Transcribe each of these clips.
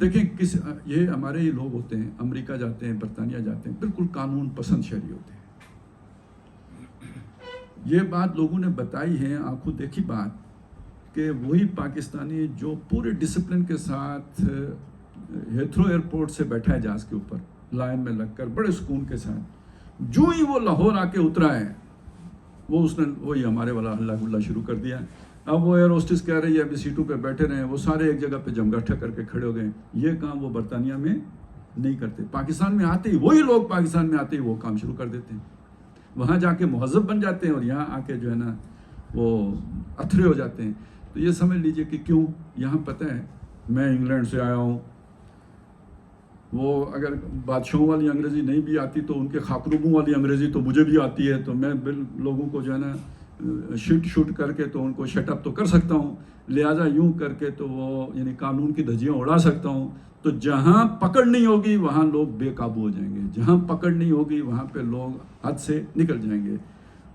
دیکھیں یہ ہمارے یہ لوگ ہوتے ہیں، امریکہ جاتے ہیں، برطانیہ جاتے ہیں، بالکل قانون پسند شہری ہوتے ہیں. یہ بات لوگوں نے بتائی ہے، آنکھوں دیکھی بات، کہ وہی پاکستانی جو پورے ڈسپلن کے ساتھ ہیتھرو ایئرپورٹ سے بیٹھا ہے جہاز کے اوپر لائن میں لگ کر بڑے سکون کے ساتھ، جو ہی وہ لاہور آ کے اترا ہے اس نے وہی ہمارے والا ہلا گلا شروع کر دیا. اب وہ ایئر ہوسٹس کہہ رہی ہے ابھی سیٹوں پہ بیٹھے رہے، وہ سارے ایک جگہ پہ جمگٹھا کر کے کھڑے ہو گئے. یہ کام وہ برطانیہ میں نہیں کرتے. پاکستان میں آتے ہی وہی لوگ پاکستان میں آتے ہی وہ کام شروع کر دیتے ہیں، وہاں جا کے مہذب بن جاتے ہیں اور یہاں آ کے جو ہے نا وہ اتھرے ہو جاتے ہیں. تو یہ سمجھ لیجئے کہ کیوں. یہاں پتہ ہے میں انگلینڈ سے آیا ہوں، وہ اگر بادشاہوں والی انگریزی نہیں بھی آتی تو ان کے خاکروبوں والی انگریزی تو مجھے بھی آتی ہے، تو میں لوگوں کو جو ہے نا شوٹ کر کے تو ان کو شٹ اپ تو کر سکتا ہوں، لہٰذا یوں کر کے تو وہ یعنی قانون کی دھجیاں اڑا سکتا ہوں. تو جہاں پکڑ نہیں ہوگی وہاں لوگ بے قابو ہو جائیں گے، جہاں پکڑ نہیں ہوگی وہاں پہ لوگ حد سے نکل جائیں گے.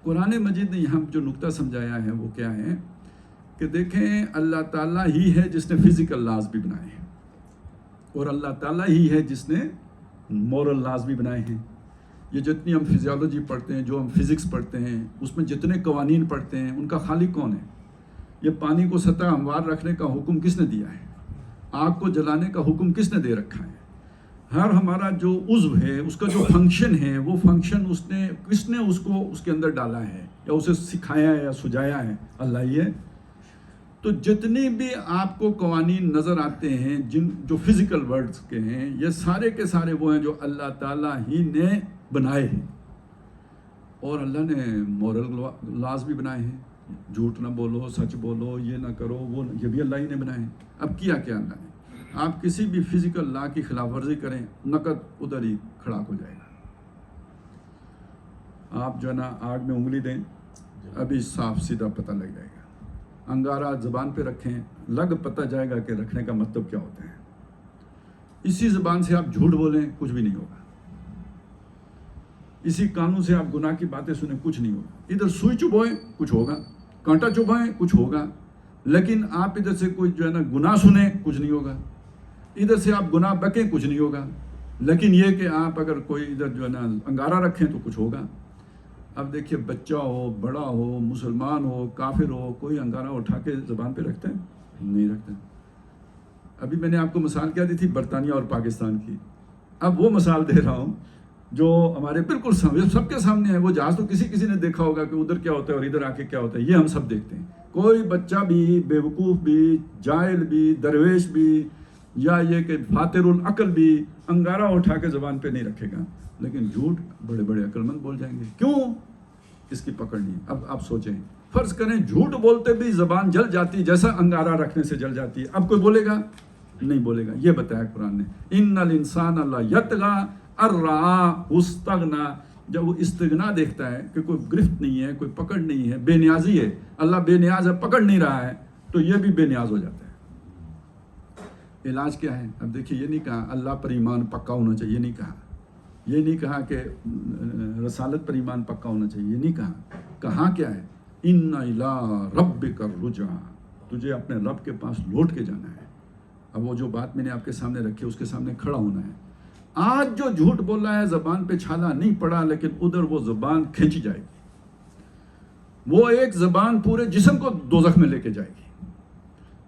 قرآن مجید نے یہاں جو نقطہ سمجھایا ہے وہ کیا ہے کہ دیکھیں اللہ تعالیٰ ہی ہے جس نے فزیکل لاز بھی بنائے ہیں، اور اللہ تعالیٰ ہی ہے جس نے مورل لاز بھی بنائے ہیں. یہ جتنی ہم فزیالوجی پڑھتے ہیں، جو ہم فزکس پڑھتے ہیں، اس میں جتنے قوانین پڑھتے ہیں، ان کا خالق کون ہے؟ یہ پانی کو سطح ہموار رکھنے کا حکم کس نے دیا ہے؟ آگ کو جلانے کا حکم کس نے دے رکھا ہے؟ ہر ہمارا جو عضو ہے اس کا جو فنکشن ہے وہ فنکشن کس نے اس کو اس کے اندر ڈالا ہے یا اسے سکھایا ہے یا سجایا ہے؟ اللہ ہی ہے. تو جتنی بھی آپ کو قوانین نظر آتے ہیں جو فزیکل ورڈز کے ہیں، یہ سارے کے سارے وہ ہیں جو اللہ تعالیٰ ہی نے بنائے ہیں. اور اللہ نے مورل لاز بھی بنائے ہیں، جھوٹ نہ بولو، سچ بولو، یہ نہ کرو، وہ یہ بھی اللہ ہی نے بنائے ہیں. اب کیا اللہ نے؟ آپ کسی بھی فزیکل لا کی خلاف ورزی کریں، نقد ادھر ہی کھڑا ہو جائے گا. آپ جو ہے نا آگ میں انگلی دیں، ابھی صاف سیدھا پتہ لگ جائے گا. انگارہ زبان پہ رکھیں، لگ پتہ جائے گا کہ رکھنے کا مطلب کیا ہوتا ہے. اسی زبان سے آپ جھوٹ بولیں، کچھ بھی نہیں ہوگا. اسی کانوں سے آپ گناہ کی باتیں سنیں، کچھ نہیں ہوگا. ادھر سوئی چبھائیں، کچھ ہوگا، کانٹا چبھائیں، کچھ ہوگا. لیکن آپ ادھر سے کوئی جو ہے نا گناہ سنیں، کچھ نہیں ہوگا. ادھر سے آپ گناہ بکیں، کچھ نہیں ہوگا. لیکن یہ کہ آپ اگر کوئی ادھر جو ہے نا انگارہ رکھیں تو کچھ ہوگا. اب دیکھیے بچہ ہو، بڑا ہو، مسلمان ہو، کافر ہو، کوئی انگارہ اٹھا کے زبان پہ رکھتا ہے؟ نہیں رکھتا. ابھی میں نے آپ کو مثال کیا دی تھی برطانیہ اور پاکستان کی. اب وہ مثال دے رہا ہوں جو ہمارے بالکل سب کے سامنے ہے. وہ جہاز تو کسی نے دیکھا ہوگا کہ ادھر کیا ہوتا ہے اور ادھر آ کے کیا ہوتا ہے. یہ ہم سب دیکھتے ہیں. کوئی بچہ بھی، بیوقوف بھی، جاہل بھی، درویش بھی، یا یہ کہ فاتر العقل بھی انگارہ اٹھا کے زبان پہ نہیں رکھے گا. لیکن جھوٹ بڑے بڑے عقل مند بول جائیں گے. کیوں؟ اس کی پکڑ نہیں. اب آپ سوچیں، فرض کریں جھوٹ بولتے بھی زبان جل جاتی جیسا انگارہ رکھنے سے جل جاتی ہے، اب کوئی بولے گا؟ نہیں بولے گا. یہ بتایا قرآن نے، ان الانسان لیطغی ان رآہ استغنی. جب وہ استغنا دیکھتا ہے کہ کوئی گرفت نہیں ہے، کوئی پکڑ نہیں ہے، بے نیازی ہے، اللہ بے نیاز ہے، پکڑ نہیں رہا ہے، تو یہ بھی بے نیاز ہو جاتا ہے. علاج کیا ہے؟ اب دیکھیے، یہ نہیں کہا اللہ پر ایمان پکا ہونا چاہیے، یہ نہیں کہا کہ رسالت پر ایمان پکا ہونا چاہیے، یہ نہیں کہا. کہا کیا ہے؟ ان الی ربک الرجعی، تجھے اپنے رب کے پاس لوٹ کے جانا ہے. اب وہ جو بات میں نے آپ کے سامنے رکھی اس کے سامنے کھڑا ہونا ہے. آج جو جھوٹ بول رہا ہے زبان پہ چھالا نہیں پڑا، لیکن ادھر وہ زبان کھینچی جائے گی. وہ ایک زبان پورے جسم کو دوزخ میں لے کے جائے گی.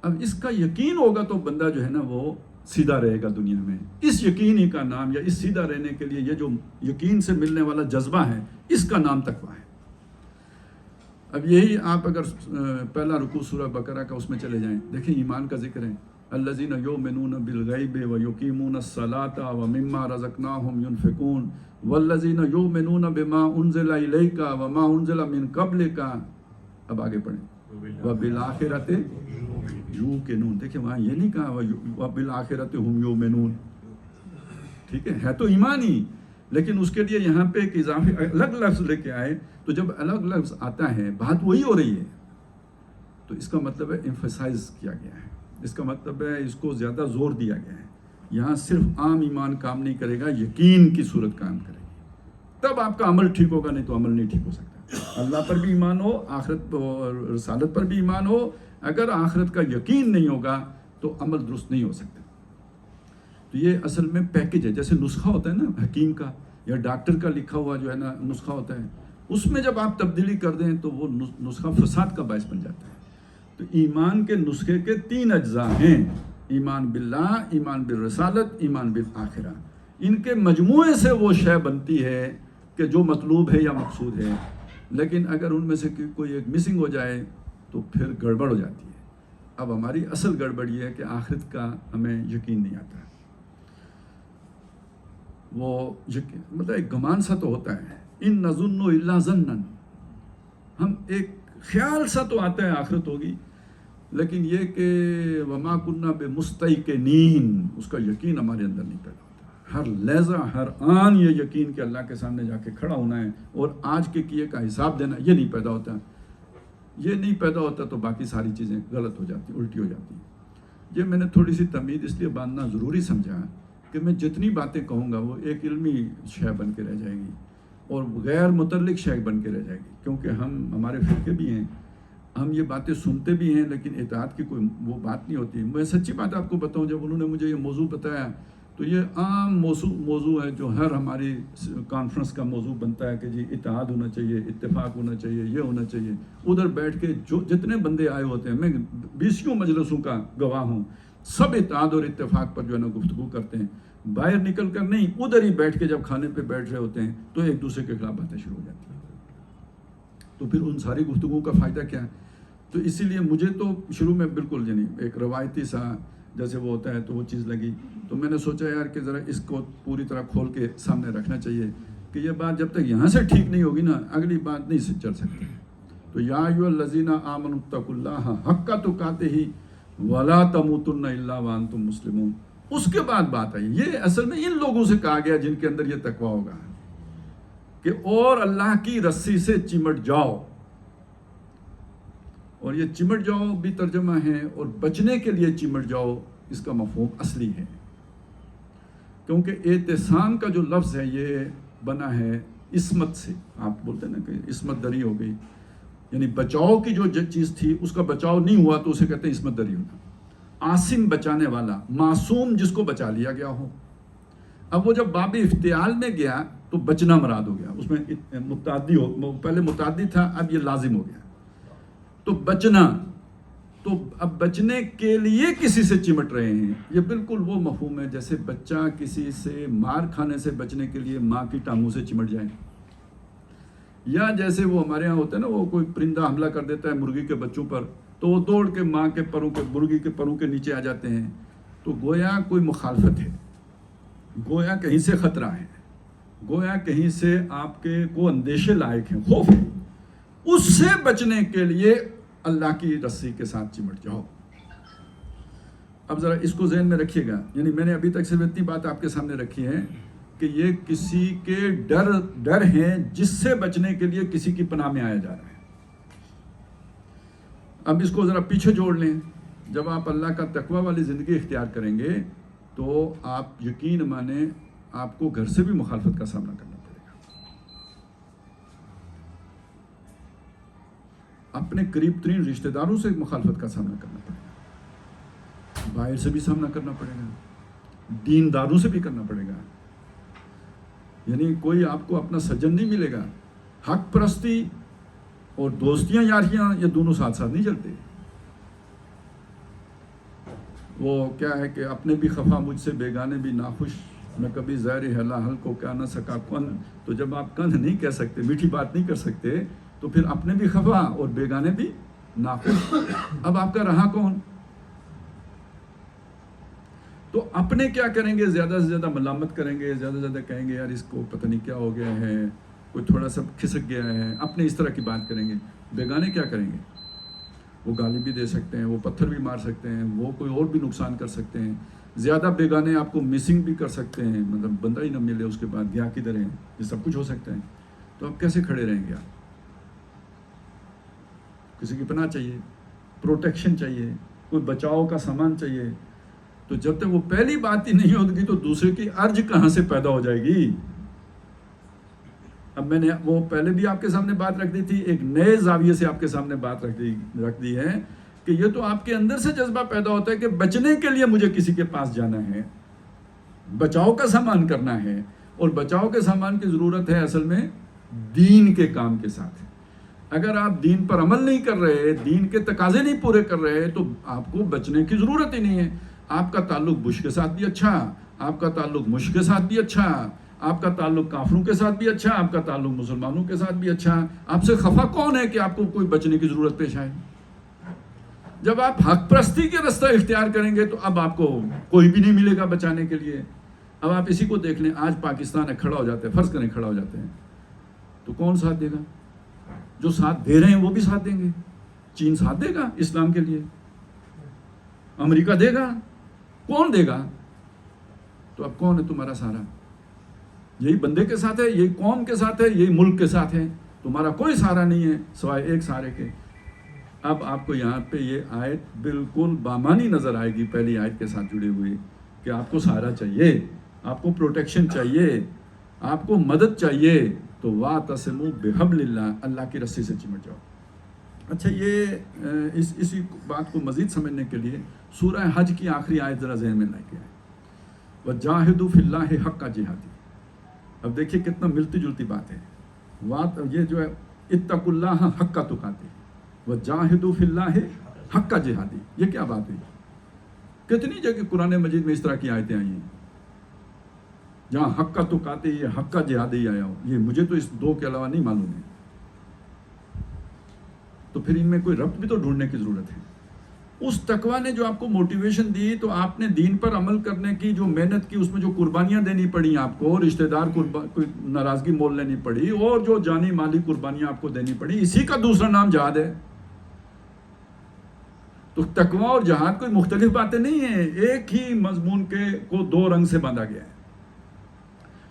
اب اس کا یقین ہوگا تو بندہ جو ہے نا وہ سیدھا رہے گا دنیا میں. اس یقین ہی کا نام، یا اس سیدھا رہنے کے لیے یہ جو یقین سے ملنے والا جذبہ ہے، اس کا نام تقویٰ ہے. اب یہی آپ اگر پہلا رکوع سورہ بقرہ کا اس میں چلے جائیں، دیکھیں ایمان کا ذکر ہے. الذین یؤمنون بالغیب ویقیمون الصلاۃ ومما رزقناہم ینفقون والذین یؤمنون بما انزل الیک وما انزل من قبلک. اب آگے پڑھیں، وبالآخرۃ یوقنون. دیکھیں وہاں یہ نہیں کہا وبالآخرۃ ہم یؤمنون، ٹھیک ہے تو ایمان ہی، لیکن اس کے لیے یہاں پہ ایک اضافی الگ لفظ لے کے آئے. تو جب الگ لفظ آتا ہے بات وہی ہو رہی ہے، تو اس کا مطلب ہے ایمفیسائز کیا گیا ہے، اس کا مطلب ہے اس کو زیادہ زور دیا گیا ہے. یہاں صرف عام ایمان کام نہیں کرے گا، یقین کی صورت کام کرے گی، تب آپ کا عمل ٹھیک ہوگا، نہیں تو عمل نہیں ٹھیک ہو سکتا. اللہ پر بھی ایمان ہو، آخرت اور رسالت پر بھی ایمان ہو، اگر آخرت کا یقین نہیں ہوگا تو عمل درست نہیں ہو سکتا. تو یہ اصل میں پیکج ہے، جیسے نسخہ ہوتا ہے نا حکیم کا یا ڈاکٹر کا لکھا ہوا جو ہے نا نسخہ ہوتا ہے، اس میں جب آپ تبدیلی کر دیں تو وہ نسخہ فساد کا باعث بن جاتا ہے۔ تو ایمان کے نسخے کے 3 اجزاء ہیں، ایمان باللہ، ایمان بالرسالت، ایمان بالآخرہ۔ ان کے مجموعے سے وہ شے بنتی ہے کہ جو مطلوب ہے یا مقصود ہے، لیکن اگر ان میں سے کوئی ایک مسنگ ہو جائے تو پھر گڑبڑ ہو جاتی ہے۔ اب ہماری اصل گڑبڑ یہ ہے کہ آخرت کا ہمیں یقین نہیں آتا، وہ یقین مطلب ایک گمان سا تو ہوتا ہے، ان نظن الا ظنا، ہم ایک خیال سا تو آتا ہے آخرت ہوگی، لیکن یہ کہ وما کنا بمستیقنین، اس کا یقین ہمارے اندر نہیں پیدا ہوتا۔ ہر لحظہ ہر آن یہ یقین کہ اللہ کے سامنے جا کے کھڑا ہونا ہے اور آج کے کیے کا حساب دینا، یہ نہیں پیدا ہوتا۔ یہ نہیں پیدا ہوتا تو باقی ساری چیزیں غلط ہو جاتی، الٹی ہو جاتی ہیں۔ یہ میں نے تھوڑی سی تمہید اس لیے باندھنا ضروری سمجھا کہ میں جتنی باتیں کہوں گا وہ ایک علمی شے بن کے رہ جائے گی اور غیر متعلق شے بن کے رہ جائے گی، کیونکہ ہمارے فرقے بھی ہیں، ہم یہ باتیں سنتے بھی ہیں، لیکن اطاعت کی کوئی وہ بات نہیں ہوتی۔ میں سچی بات آپ کو بتاؤں، جب انہوں نے مجھے یہ موضوع بتایا تو یہ عام موضوع ہے جو ہر ہماری کانفرنس کا موضوع بنتا ہے کہ جی اتحاد ہونا چاہیے، اتفاق ہونا چاہیے، یہ ہونا چاہیے۔ ادھر بیٹھ کے جو جتنے بندے آئے ہوتے ہیں، میں 20 مجلسوں کا گواہ ہوں، سب اتحاد اور اتفاق پر جو ہے نا گفتگو کرتے ہیں، باہر نکل کر نہیں، ادھر ہی بیٹھ کے جب کھانے پہ بیٹھ رہے ہوتے ہیں تو ایک دوسرے کے خلاف باتیں شروع ہو جاتی ہیں۔ تو پھر ان ساری گفتگو کا فائدہ کیا ہے؟ تو اسی لیے مجھے تو شروع میں بالکل یعنی ایک روایتی سا جیسے وہ ہوتا ہے تو وہ چیز لگی، تو میں نے سوچا یار کہ ذرا اس کو پوری طرح کھول کے سامنے رکھنا چاہیے کہ یہ بات جب تک یہاں سے ٹھیک نہیں ہوگی نا، اگلی بات نہیں چل سکتی۔ تو یا ایھا الذین آمنوا اتقوا اللہ حق تقاتہ ولا تموتن الا وانتم مسلمون۔ اس کے بعد بات آئی، یہ اصل میں ان لوگوں سے کہا گیا جن کے اندر یہ تقویٰ ہوگا کہ اور اللہ کی رسی سے چمٹ جاؤ، اور یہ چمٹ جاؤ بھی ترجمہ ہے، اور بچنے کے لیے چمٹ جاؤ اس کا مفہوم اصلی ہے، کیونکہ اعتصام کا جو لفظ ہے یہ بنا ہے عصمت سے۔ آپ بولتے ہیں نا کہ عصمت دری ہو گئی، یعنی بچاؤ کی جو چیز تھی اس کا بچاؤ نہیں ہوا تو اسے کہتے ہیں عصمت دری ہونا۔ عاصم بچانے والا، معصوم جس کو بچا لیا گیا ہو۔ اب وہ جب باب افتعال میں گیا تو بچنا مراد ہو گیا، اس میں متعدی پہلے متعدی تھا، اب یہ لازم ہو گیا۔ تو بچنا، تو اب بچنے کے لیے کسی سے چمٹ رہے ہیں، یہ بالکل وہ مفہوم ہے جیسے بچہ کسی سے مار کھانے سے بچنے کے لیے ماں کی ٹانگوں سے چمٹ جائے، یا جیسے وہ ہمارے ہاں ہوتا ہے نا، وہ کوئی پرندہ حملہ کر دیتا ہے مرغی کے بچوں پر تو وہ دوڑ کے ماں کے پروں کے مرغی کے پروں کے نیچے آ جاتے ہیں۔ تو گویا کوئی مخالفت ہے، گویا کہیں سے خطرہ ہے، گویا کہیں سے آپ کے کو اندیشے لائق ہیں، خوف ہے، اس سے بچنے کے لیے اللہ کی رسی کے ساتھ چمٹ جاؤ۔ اب ذرا اس کو ذہن میں رکھیے گا، یعنی میں نے ابھی تک صرف اتنی بات آپ کے سامنے رکھی ہے کہ یہ کسی کے ڈر ہیں جس سے بچنے کے لیے کسی کی پناہ میں آیا جا رہا ہے۔ اب اس کو ذرا پیچھے جوڑ لیں، جب آپ اللہ کا تقوی والی زندگی اختیار کریں گے تو آپ یقین مانیں آپ کو گھر سے بھی مخالفت کا سامنا کرنا پڑے گا، اپنے قریب ترین رشتہ داروں سے مخالفت کا سامنا کرنا پڑے گا، باہر سے بھی سامنا کرنا پڑے گا، دینداروں سے بھی کرنا پڑے گا۔ یعنی کوئی آپ کو اپنا سجن نہیں ملے گا۔ حق پرستی اور دوستیاں یاریاں یہ دونوں ساتھ ساتھ نہیں چلتے۔ وہ کیا ہے کہ اپنے بھی خفا مجھ سے بیگانے بھی ناخوش، میں کبھی زہر ہلا حل کو کیا نہ سکا کن۔ تو جب آپ کن نہیں کہہ سکتے، میٹھی بات نہیں کر سکتے، تو پھر اپنے بھی خفا اور بیگانے بھی ناخوش، اب آپ کا رہا کون؟ تو اپنے کیا کریں گے؟ زیادہ سے زیادہ ملامت کریں گے، زیادہ سے زیادہ کہیں گے یار اس کو پتہ نہیں کیا ہو گیا ہے، کوئی تھوڑا سا کھسک گیا ہے، اپنے اس طرح کی بات کریں گے۔ بیگانے کیا کریں گے؟ وہ گالی بھی دے سکتے ہیں، وہ پتھر بھی مار سکتے ہیں، وہ کوئی اور بھی نقصان کر سکتے ہیں۔ زیادہ بیگانے آپ کو مسنگ بھی کر سکتے ہیں، مطلب بندہ ہی نہ ملے اس کے بعد گیا کدھر ہے، یہ سب کچھ ہو سکتا ہے۔ تو آپ کیسے کھڑے رہیں گے؟ آپ کسی کی پناہ چاہیے، پروٹیکشن چاہیے، کوئی بچاؤ کا سامان چاہیے۔ تو جب تک وہ پہلی بات ہی نہیں ہوگی تو دوسرے کی ارج کہاں سے پیدا ہو جائے گی؟ اب میں نے وہ پہلے بھی آپ کے سامنے بات رکھ دی تھی، ایک نئے زاویے سے آپ کے سامنے بات رکھ دی ہے کہ یہ تو آپ کے اندر سے جذبہ پیدا ہوتا ہے کہ بچنے کے لیے مجھے کسی کے پاس جانا ہے، بچاؤ کا سامان کرنا ہے، اور بچاؤ کے سامان کی ضرورت ہے اصل میں دین کے کام کے ساتھ۔ اگر آپ دین پر عمل نہیں کر رہے، دین کے تقاضے نہیں پورے کر رہے، تو آپ کو بچنے کی ضرورت ہی نہیں ہے۔ آپ کا تعلق بش کے ساتھ بھی اچھا، آپ کا تعلق مشک کے ساتھ بھی اچھا، آپ کا تعلق کافروں کے ساتھ بھی اچھا، آپ کا تعلق مسلمانوں کے ساتھ بھی اچھا۔ آپ سے خفا کون ہے کہ آپ کو کوئی بچنے کی ضرورت پیش آئے؟ جب آپ حق پرستی کے رستہ اختیار کریں گے تو اب آپ کو کوئی بھی نہیں ملے گا بچانے کے لیے۔ اب آپ اسی کو دیکھ لیں، آج پاکستان کھڑا ہو جاتے ہیں، فرض کریں کھڑا ہو جاتے ہیں، تو کون ساتھ دے گا؟ جو ساتھ دے رہے ہیں وہ بھی ساتھ دیں گے۔ چین ساتھ دے گا اسلام کے لیے؟ امریکہ دے گا؟ کون دے گا؟ تو اب کون ہے تمہارا سہارا؟ یہی بندے کے ساتھ ہے، یہی قوم کے ساتھ ہے، یہی ملک کے ساتھ ہے۔ تمہارا کوئی سہارا نہیں ہے سوائے ایک سہارے کے۔ اب آپ کو یہاں پہ یہ آیت بالکل بامانی نظر آئے گی، پہلی آیت کے ساتھ جڑی ہوئی، کہ آپ کو سہارا چاہیے، آپ کو پروٹیکشن چاہیے، آپ کو مدد چاہیے، تو وَاعْتَصِمُوا بِحَبْلِ اللَّهِ، اللہ کی رسی سے چمٹ جاؤ۔ اچھا، یہ اسی بات کو مزید سمجھنے کے لیے سورہ حج کی آخری آیت ذرا ذہن میں لائے گیا ہے، وَجَاهِدُوا فِي اللَّهِ حَقَّ جِهَادِهِ۔ اب دیکھیے کتنا ملتی جلتی بات ہے۔ یہ جو ہے اتقوا اللہ حق تقاتہ وجاہدوا فی اللہ حق جہادہ، یہ کیا بات ہے؟ کتنی جگہ قرآن مجید میں اس طرح کی آیتیں آئی ہیں جہاں حق تقاتہ یہ حق جہادہ ہی آیا ہو؟ یہ مجھے تو اس دو کے علاوہ نہیں معلوم ہے۔ تو پھر ان میں کوئی ربط بھی تو ڈھونڈنے کی ضرورت ہے۔ اس تقویٰ نے جو آپ کو موٹیویشن دی، تو آپ نے دین پر عمل کرنے کی جو محنت کی، اس میں جو قربانیاں دینی پڑی آپ کو، رشتہ دار کوئی ناراضگی مول لینی پڑی، اور جو جانی مالی قربانیاں آپ کو دینی پڑی، اسی کا دوسرا نام جہاد ہے۔ تو تقویٰ اور جہاد کوئی مختلف باتیں نہیں ہیں، ایک ہی مضمون کے کو دو رنگ سے باندھا گیا ہے۔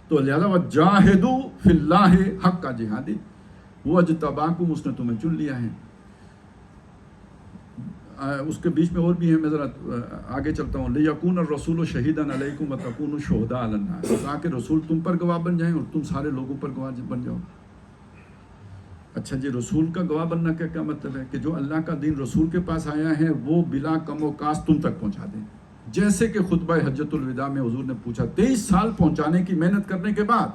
تو لہذا وجاہدوا فی اللہ حق جہادہ، وہ اجتباکم، اس نے تمہیں چن لیا ہے۔ اس کے بیچ میں اور بھی ہے، میں ذرا آگے چلتا ہوں۔ لِيَكُونَ الرَّسُولُ شَهِيدًا عَلَيْكُمْ وَتَكُونُوا شُهَدَاءَ عَلَى النَّاسِ، تاکہ رسول تم پر گواہ بن جائیں اور تم سارے لوگوں پر گواہ بن جاؤ۔ اچھا جی، رسول کا گواہ بننا کا کیا مطلب ہے؟ کہ جو اللہ کا دین رسول کے پاس آیا ہے وہ بلا کم و کاست تم تک پہنچا دیں۔ جیسے کہ خطبہ حجۃ الوداع میں حضور نے پوچھا، 23 سال پہنچانے کی محنت کرنے کے بعد،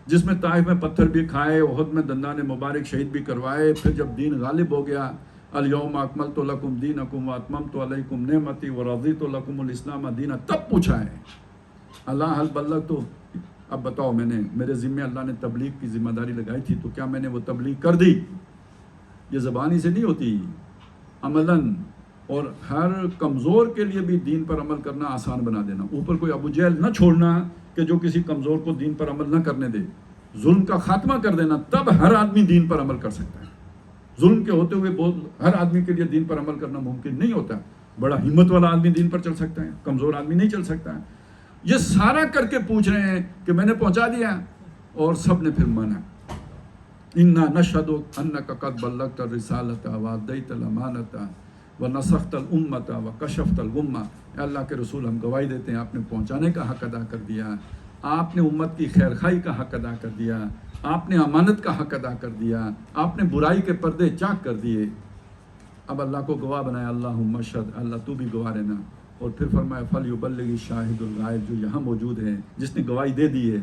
جس میں طائف میں پتھر بھی کھائے، احد میں دندان مبارک شہید بھی کروائے، پھر جب دین غالب ہو گیا، الیوم اکملت لکم دینکم واتممت علیکم نعمتی ورضیت لکم الاسلام دینا، تب پوچھا ہے اللہ حل بلغ، تو اب بتاؤ، میں نے میرے ذمہ اللہ نے تبلیغ کی ذمہ داری لگائی تھی، تو کیا میں نے وہ تبلیغ کر دی؟ یہ زبانی سے نہیں ہوتی، عملاً۔ اور ہر کمزور کے لیے بھی دین پر عمل کرنا آسان بنا دینا، اوپر کوئی ابو جہل نہ چھوڑنا کہ جو کسی کمزور کو دین پر عمل نہ کرنے دے، ظلم کا خاتمہ کر دینا، تب ہر آدمی دین پر عمل کر سکتا ہے۔ ظلم کے ہوتے ہوئے ہر آدمی کے لیے دین پر عمل کرنا ممکن نہیں ہوتا۔ بڑا ہمت والا آدمی دین پر چل سکتا ہے، کمزور آدمی نہیں چل سکتا ہے۔ یہ سارا کر کے پوچھ رہے ہیں کہ میں نے پہنچا دیا، اور سب نے پھر مانا، اِنَّا نَشْهَدُ أَنَّكَ قَدْ بَلَّغْتَ الرِّسَالَةَ وَأَدَّيْتَ الْأَمَانَةَ وَنَصَحْتَ الْأُمَّةَ وَكَشَفْتَ الْغُمَّةَ۔ اے اللہ کے رسول، ہم گواہی دیتے ہیں آپ نے پہنچانے کا حق ادا کر دیا، آپ نے امت کی خیر خواہی کا حق ادا کر دیا، آپ نے امانت کا حق ادا کر دیا، آپ نے برائی کے پردے چاک کر دیے۔ اب اللہ کو گواہ بنایا، اللہم اشہد، اللہ تو بھی گواہ رہنا۔ اور پھر فرمایا فَلْيُبَلِّغِ الشَّاهِدُ الْغَائِبُ، جو یہاں موجود ہے، جس نے گواہی دے دی ہے،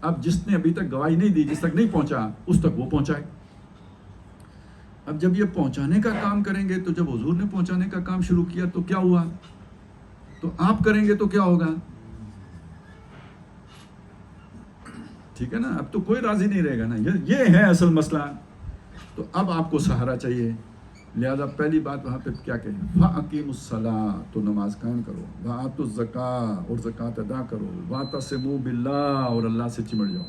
اب جس نے ابھی تک گواہی نہیں دی، جس تک نہیں پہنچا، اس تک وہ پہنچائے۔ اب جب یہ پہنچانے کا کام کریں گے، تو جب حضور نے پہنچانے کا کام شروع کیا تو کیا ہوا؟ تو آپ کریں گے تو کیا ہوگا؟ ٹھیک ہے نا؟ اب تو کوئی راضی نہیں رہے گا نا، یہ ہے اصل مسئلہ۔ تو اب آپ کو سہارا چاہیے، لہذا پہلی بات وہاں پہ کیا کہیں؟ فَأَقِیمُوا الصَّلَاةَ، تو نماز قائم کرو، وَآتُوا الزَّکَاةَ، اور زکوٰۃ ادا کرو، وَاعْتَصِمُوا بِاللَّهِ، اور اللہ سے چمٹ جاؤ۔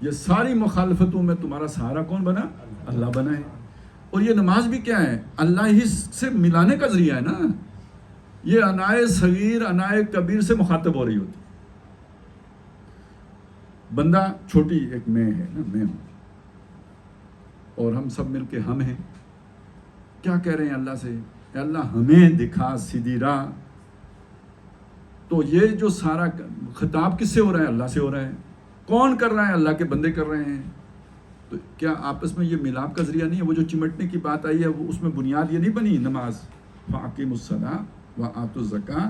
یہ ساری مخالفتوں میں تمہارا سہارا کون بنا؟ اللہ بنا ہے۔ اور یہ نماز بھی کیا ہے؟ اللہ ہی سے ملانے کا ذریعہ ہے نا۔ یہ انائے صغیر انائے کبیر سے مخاطب ہو رہی ہوتی، بندہ چھوٹی ایک میں ہے نا، میں ہوں، اور ہم سب مل کے ہم ہیں۔ کیا کہہ رہے ہیں اللہ سے؟ اے اللہ ہمیں دکھا سیدھی راہ۔ تو یہ جو سارا خطاب کس سے ہو رہا ہے؟ اللہ سے ہو رہا ہے۔ کون کر رہا ہے؟ اللہ کے بندے کر رہے ہیں۔ تو کیا آپس میں یہ ملاپ کا ذریعہ نہیں ہے؟ وہ جو چمٹنے کی بات آئی ہے، وہ اس میں بنیاد یہ نہیں بنی نماز؟ فَأَقِیمُوا الصَّلَاةَ وَآتُوا الزَّکَاةَ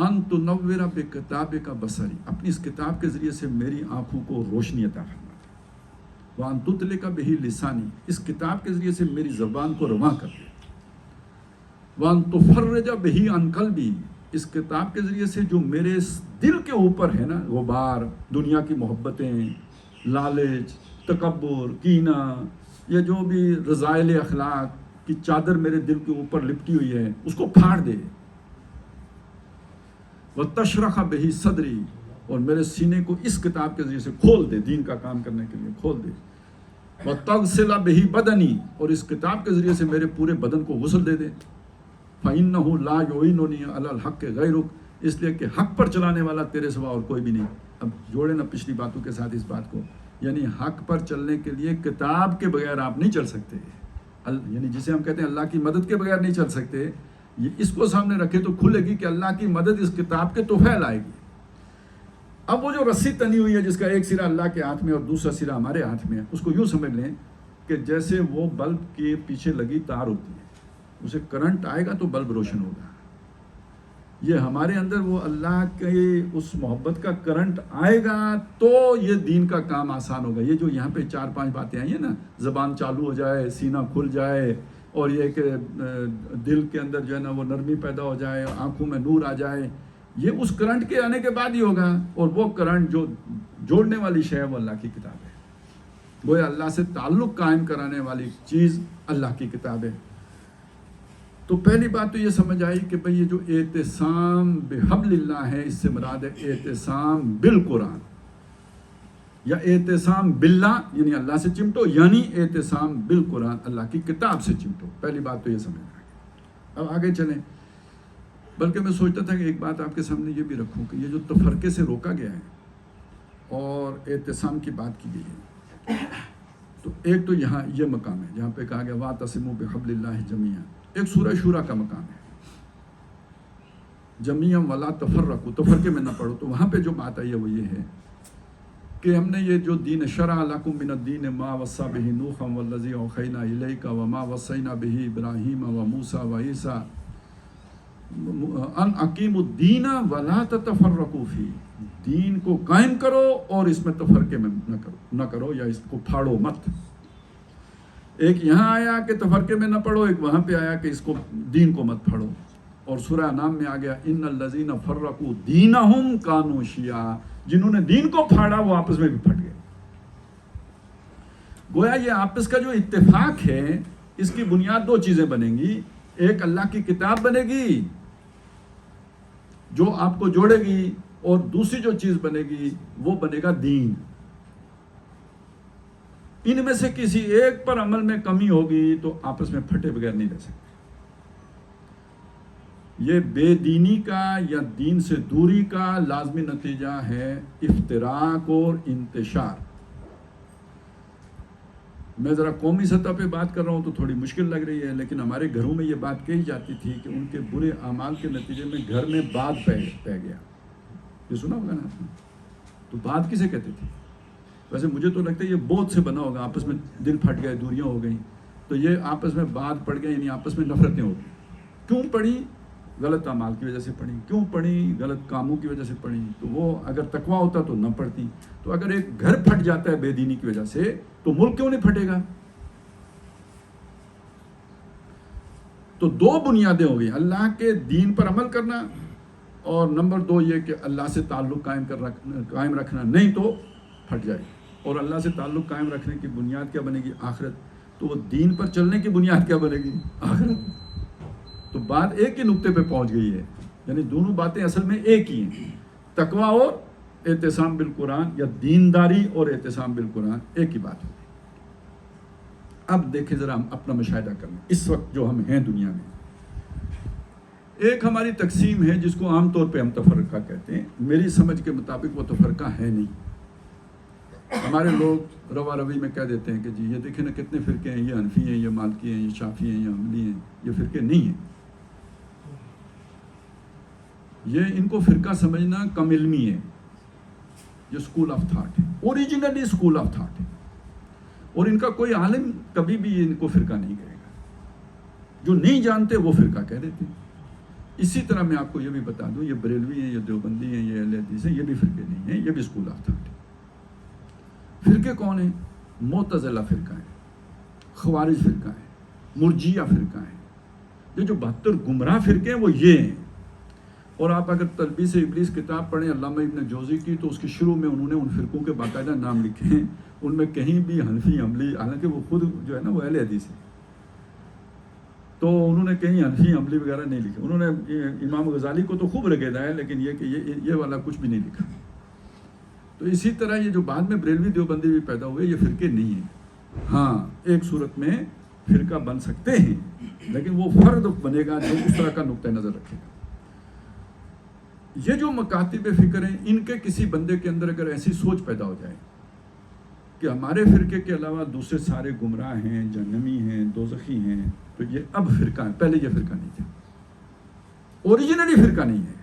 ان تنور بکتابک بصری، اپنی اس کتاب کے ذریعے سے میری آنکھوں کو روشنی عطا فرما دے، وان تطلق بہ لسانی، اس کتاب کے ذریعے سے میری زبان کو رواں کر دے، وان تفرج بہ عن قلبی، اس کتاب کے ذریعے سے جو میرے دل کے اوپر ہے نا غبار، دنیا کی محبتیں، لالچ، تکبر، کینہ، یا جو بھی رذائل اخلاق کی چادر میرے دل کے اوپر لپٹی ہوئی ہے اس کو پھاڑ دے، وَتَشْرَحَ بِهِ صَدْرِي، اور میرے سینے کو اس کتاب کے ذریعے سے کھول دے، دین کا کام کرنے کے لیے کھول دے، وَتَغْسِلَ بِهِ بَدَنِي، اور اس کتاب کے ذریعے سے میرے پورے بدن کو غسل دے دے، فَإِنَّهُ لَا يُعِينُنِي عَلَى الْحَقِّ غَيْرُكَ، اس لیے کہ حق پر چلانے والا تیرے سوا اور کوئی بھی نہیں۔ اب جوڑے نا پچھلی باتوں کے ساتھ اس بات کو، یعنی حق پر چلنے کے لیے کتاب کے بغیر آپ نہیں چل سکتے، یعنی جسے ہم کہتے ہیں اللہ کی مدد کے بغیر نہیں چل سکتے، یہ اس کو سامنے رکھے تو کھلے گی کہ اللہ کی مدد اس کتاب کے توفیل آئے گی۔ اب وہ جو رسی تنی ہوئی ہے جس کا ایک سرا اللہ کے ہاتھ میں اور دوسرا سرا ہمارے ہاتھ میں ہے، اس کو یوں سمجھ لیں کہ جیسے وہ بلب کے پیچھے لگی تار ہوتی ہے، اسے کرنٹ آئے گا تو بلب روشن ہوگا، یہ ہمارے اندر وہ اللہ کے اس محبت کا کرنٹ آئے گا تو یہ دین کا کام آسان ہوگا۔ یہ جو یہاں پہ 4-5 باتیں آئی ہیں نا، زبان چالو ہو جائے، سینہ کھل جائے، اور یہ کہ دل کے اندر جو ہے نا وہ نرمی پیدا ہو جائے، آنکھوں میں نور آ جائے، یہ اس کرنٹ کے آنے کے بعد ہی ہوگا، اور وہ کرنٹ جو جوڑنے والی شے ہے وہ اللہ کی کتاب ہے، گویا اللہ سے تعلق قائم کرانے والی چیز اللہ کی کتاب ہے۔ تو پہلی بات تو یہ سمجھ آئی کہ بھئی یہ جو اعتصام بحبل اللہ ہے، اس سے مراد ہے اعتصام بالقرآن، یا اعتصام باللہ یعنی اللہ سے چمٹو، یعنی اعتصام بالقرآن، اللہ کی کتاب سے چمٹو۔ پہلی بات تو یہ سمجھ آئی۔ اب آگے چلیں، بلکہ میں سوچتا تھا کہ ایک بات آپ کے سامنے یہ بھی رکھوں کہ یہ جو تفرقے سے روکا گیا ہے اور اعتصام کی بات کی گئی ہے، تو ایک تو یہاں یہ مقام ہے جہاں پہ کہا گیا وَاعْتَصِمُوا بِحَبْلِ اللَّهِ جَمِيعًا، ایک سورہ شورى کا مقام ہے، جَمِيعًا وَلَا تَفَرَّقُوا، تفرقے میں نہ پڑھو، تو وہاں پہ جو بات آئی ہے وہ یہ ہے کہ ہم نے یہ جو دین شرع لکم من الدین ما وصى به نوحا والذی اوحینا الیک وما وصینا به ابراہیم وموسیٰ وعیسیٰ ان اقیموا الدین ولا تتفرقوا فیہ، دین کو قائم کرو اور اس میں تفرقے میں نہ کرو یا اس کو پھاڑو مت۔ ایک یہاں آیا کہ تفرقے میں نہ پڑھو، ایک وہاں پہ آیا کہ اس کو دین کو مت پھاڑو، اور سورہ انعام میں آ گیا ان الذین فرقوا دینہم کانوا شیعا، جنہوں نے دین کو پھاڑا وہ آپس میں بھی پھٹ گئے۔ گویا یہ آپس کا جو اتفاق ہے اس کی بنیاد 2 چیزیں بنیں گی، ایک اللہ کی کتاب بنے گی جو آپ کو جوڑے گی، اور دوسری جو چیز بنے گی وہ بنے گا دین۔ ان میں سے کسی ایک پر عمل میں کمی ہوگی تو آپس میں پھٹے بغیر نہیں رہ سکتے۔ یہ بے دینی کا یا دین سے دوری کا لازمی نتیجہ ہے افتراق اور انتشار۔ میں ذرا قومی سطح پہ بات کر رہا ہوں تو تھوڑی مشکل لگ رہی ہے، لیکن ہمارے گھروں میں یہ بات کہی جاتی تھی کہ ان کے برے اعمال کے نتیجے میں گھر میں باد پہ گیا، یہ سنا ہوگا نا آپ نے؟ تو باد کسے کہتے تھے؟ ویسے مجھے تو لگتا ہے یہ بوجھ سے بنا ہوگا، آپس میں دل پھٹ گئے، دوریاں ہو گئیں، تو یہ آپس میں باد پڑ گئے، یعنی آپس میں نفرتیں ہو گئیں۔ کیوں پڑی؟ غلط اعمال کی وجہ سے پڑھی۔ کیوں پڑھی؟ غلط کاموں کی وجہ سے پڑھی۔ تو وہ اگر تقویٰ ہوتا تو نہ پڑتی۔ تو اگر ایک گھر پھٹ جاتا ہے بے دینی کی وجہ سے تو ملک کیوں نہیں پھٹے گا؟ تو 2 بنیادیں ہو گئی، اللہ کے دین پر عمل کرنا، اور نمبر 2 یہ کہ اللہ سے تعلق قائم رکھنا، نہیں تو پھٹ جائے۔ اور اللہ سے تعلق قائم رکھنے کی بنیاد کیا بنے گی؟ آخرت۔ تو وہ دین پر چلنے کی بنیاد کیا بنے گی؟ آخرت۔ تو بات ایک ہی نقطے پہ پہنچ گئی ہے، یعنی دونوں باتیں اصل میں ایک ہی ہیں، تقویٰ اور اعتصام بالقرآن، یا دینداری اور اعتصام بالقرآن ایک ہی بات ہوگی۔ اب دیکھیں ذرا ہم اپنا مشاہدہ کریں اس وقت جو ہم ہیں دنیا میں۔ ایک ہماری تقسیم ہے جس کو عام طور پہ ہم تفرقہ کہتے ہیں، میری سمجھ کے مطابق وہ تفرقہ ہے نہیں۔ ہمارے لوگ روا روی میں کہہ دیتے ہیں کہ جی یہ دیکھیں نا کتنے فرقے ہیں، یہ حنفی ہیں، یہ مالکی ہیں، یہ شافعی ہیں، یہ حنبلی ہیں، یہ فرقے نہیں ہیں۔ یہ ان کو فرقہ سمجھنا کم علمی ہے، یہ اسکول آف تھاٹ ہے، اوریجنلی اسکول آف تھاٹ ہے، اور ان کا کوئی عالم کبھی بھی ان کو فرقہ نہیں کہے گا، جو نہیں جانتے وہ فرقہ کہہ دیتے ہیں۔ اسی طرح میں آپ کو یہ بھی بتا دوں، یہ بریلوی ہیں، یہ دیوبندی ہیں، یہ اہل حدیث ہیں، یہ بھی فرقے نہیں ہیں، یہ بھی اسکول آف تھاٹ ہے۔ فرقے کون ہیں؟ معتزلہ فرقہ ہے، خوارج فرقہ ہے، مرجیہ فرقہ ہے۔ یہ جو 72 گمراہ فرقے ہیں وہ یہ ہیں۔ اور آپ اگر تلبیس ابلیس کتاب پڑھیں علامہ ابن جوزی کی، تو اس کے شروع میں انہوں نے ان فرقوں کے باقاعدہ نام لکھے ہیں، ان میں کہیں بھی حنفی عملی، حالانکہ وہ خود جو ہے نا وہ اہل حدیث ہے، تو انہوں نے کہیں حنفی عملی وغیرہ نہیں لکھے۔ انہوں نے امام غزالی کو تو خوب رگیدا ہے، لیکن یہ کہ یہ والا کچھ بھی نہیں لکھا۔ تو اسی طرح یہ جو بعد میں بریلوی دیوبندی بھی پیدا ہوئے، یہ فرقے نہیں ہیں۔ ہاں ایک صورت میں فرقہ بن سکتے ہیں، لیکن وہ فرد بنے گا جو اس طرح کا نقطہ نظر رکھے گا۔ یہ جو مکاتب فکر ہیں، ان کے کسی بندے کے اندر اگر ایسی سوچ پیدا ہو جائے کہ ہمارے فرقے کے علاوہ دوسرے سارے گمراہ ہیں، جہنمی ہیں، دوزخی ہیں، تو یہ اب فرقہ ہے، پہلے یہ فرقہ نہیں تھا، اوریجنلی فرقہ نہیں ہے،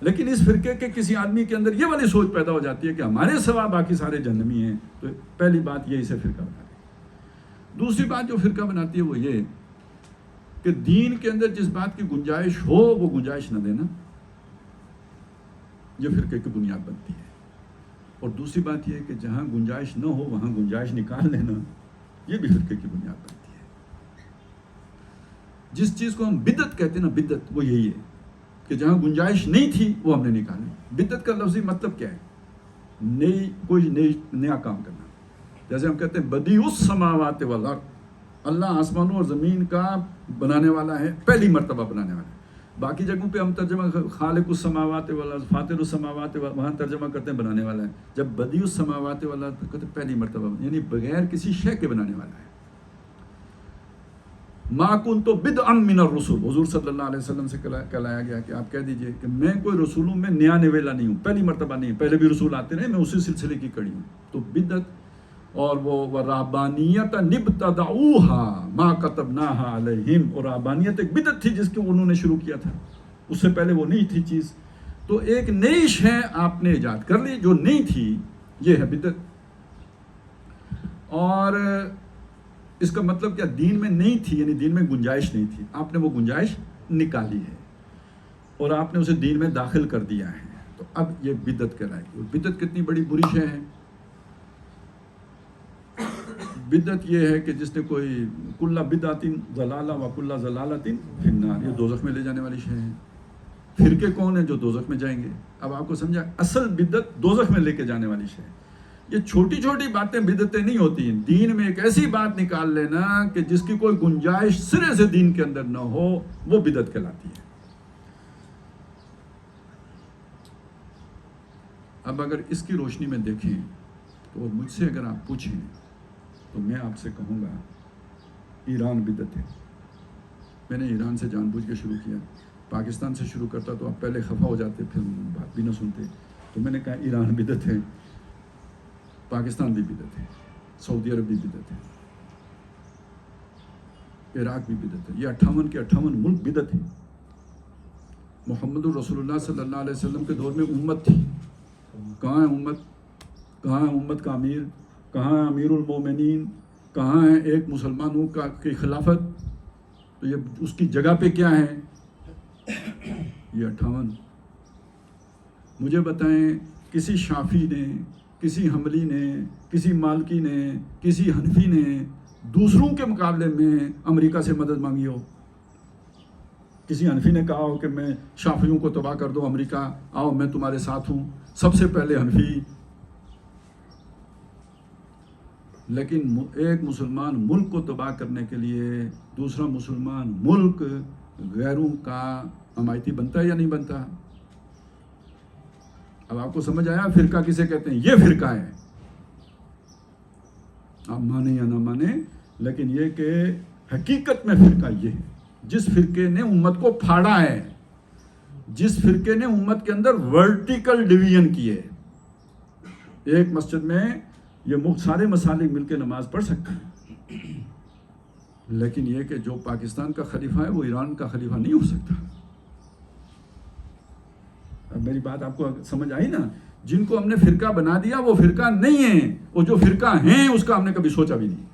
لیکن اس فرقے کے کسی آدمی کے اندر یہ والی سوچ پیدا ہو جاتی ہے کہ ہمارے سوا باقی سارے جہنمی ہیں، تو پہلی بات یہ اسے فرقہ بنا دی۔ دوسری بات جو فرقہ بناتی ہے وہ یہ کہ دین کے اندر جس بات کی گنجائش ہو وہ گنجائش نہ دینا، یہ فرقے کی بنیاد بنتی ہے۔ اور دوسری بات یہ ہے کہ جہاں گنجائش نہ ہو وہاں گنجائش نکال لینا، یہ بھی فرقے کی بنیاد بنتی ہے۔ جس چیز کو ہم بدعت کہتے ہیں نا، بدعت وہ یہی ہے کہ جہاں گنجائش نہیں تھی وہ ہم نے نکالی۔ بدعت کا لفظی مطلب کیا ہے؟ کوئی نیا کام کرنا۔ جیسے ہم کہتے ہیں بدیع السماوات والارض، اللہ آسمانوں اور زمین کا بنانے والا ہے، پہلی مرتبہ بنانے والا ہے۔ باقی جگہوں پہ ہم ترجمہ خالق السماوات والارض، فاطر السماوات، وہاں ترجمہ کرتے ہیں بنانے والا ہے۔ جب بدیع السماوات والارض کہتے ہیں پہلی مرتبہ، یعنی بغیر کسی شے کے بنانے والا ہے۔ ما کنت بدعا من الرسل، حضور صلی اللہ علیہ وسلم سے کہلایا گیا کہ آپ کہہ دیجئے کہ میں کوئی رسولوں میں نیا نویلا نہیں ہوں، پہلی مرتبہ نہیں، پہلے بھی رسول آتے رہے، میں اسی سلسلے کی کڑی ہوں۔ تو بدعت اور وہ رہبانیت نبتدعوها ما كتبناها علیہم، اور رہبانیت ایک بدعت تھی جس کو انہوں نے شروع کیا تھا، اس سے پہلے وہ نہیں تھی چیز۔ تو ایک نئی شے آپ نے ایجاد کر لی جو نہیں تھی، یہ ہے بدعت۔ اور اس کا مطلب کیا؟ دین میں نہیں تھی، یعنی دین میں گنجائش نہیں تھی، آپ نے وہ گنجائش نکالی ہے اور آپ نے اسے دین میں داخل کر دیا ہے، تو اب یہ بدعت کہلائے گی۔ بدعت کتنی بڑی بری شے ہے۔ بدعت یہ ہے کہ جس نے کوئی کل بدعت ضلالہ و کل ضلالۃ فی النار، یہ دوزخ میں لے جانے والی شے ہے۔ فرقے کون ہیں جو دوزخ میں جائیں گے؟ اب آپ کو سمجھا، اصل بدعت دوزخ میں لے کے جانے والی شے ہے۔ یہ چھوٹی چھوٹی باتیں بدعتیں نہیں ہوتی ہیں، دین میں ایک ایسی بات نکال لینا کہ جس کی کوئی گنجائش سرے سے دین کے اندر نہ ہو، وہ بدعت کہلاتی ہے۔ اب اگر اس کی روشنی میں دیکھیں تو مجھ سے اگر آپ پوچھیں تو میں آپ سے کہوں گا ایران بدعت ہے۔ میں نے ایران سے جان بوجھ کے شروع کیا، پاکستان سے شروع کرتا تو آپ پہلے خفا ہو جاتے، پھر بات بھی نہ سنتے، تو میں نے کہا ایران بدعت ہے، پاکستان بھی بدعت ہے، سعودی عرب بھی بدعت ہے، عراق بھی بدعت ہے۔ یہ 58 کے 58 ملک بدعت ہیں۔ محمد الرسول اللہ صلی اللہ علیہ وسلم کے دور میں امت تھی، کہاں ہے امت؟ کہاں ہے امت کا امیر؟ کہاں ہے امیر المومنین؟ کہاں ہے ایک مسلمانوں کی خلافت؟ تو یہ اس کی جگہ پہ کیا ہے؟ یہ 58۔ مجھے بتائیں کسی شافعی نے، کسی حنبلی نے، کسی مالکی نے، کسی حنفی نے دوسروں کے مقابلے میں امریکہ سے مدد مانگی ہو؟ کسی حنفی نے کہا ہو کہ میں شافعیوں کو تباہ کر دو، امریکہ آؤ میں تمہارے ساتھ ہوں؟ سب سے پہلے حنفی۔ لیکن ایک مسلمان ملک کو تباہ کرنے کے لیے دوسرا مسلمان ملک غیروں کا حمایتی بنتا ہے یا نہیں بنتا؟ اب آپ کو سمجھ آیا فرقہ کسے کہتے ہیں؟ یہ فرقہ ہے، آپ مانیں یا نہ مانیں، لیکن یہ کہ حقیقت میں فرقہ یہ ہے جس فرقے نے امت کو پھاڑا ہے، جس فرقے نے امت کے اندر ورٹیکل ڈویژن کی ہے۔ ایک مسجد میں یہ سارے مسالک مل کے نماز پڑھ سکتے ہیں، لیکن یہ کہ جو پاکستان کا خلیفہ ہے وہ ایران کا خلیفہ نہیں ہو سکتا۔ اب میری بات آپ کو سمجھ آئی نا؟ جن کو ہم نے فرقہ بنا دیا وہ فرقہ نہیں ہے، اور جو فرقہ ہیں اس کا ہم نے کبھی سوچا بھی نہیں۔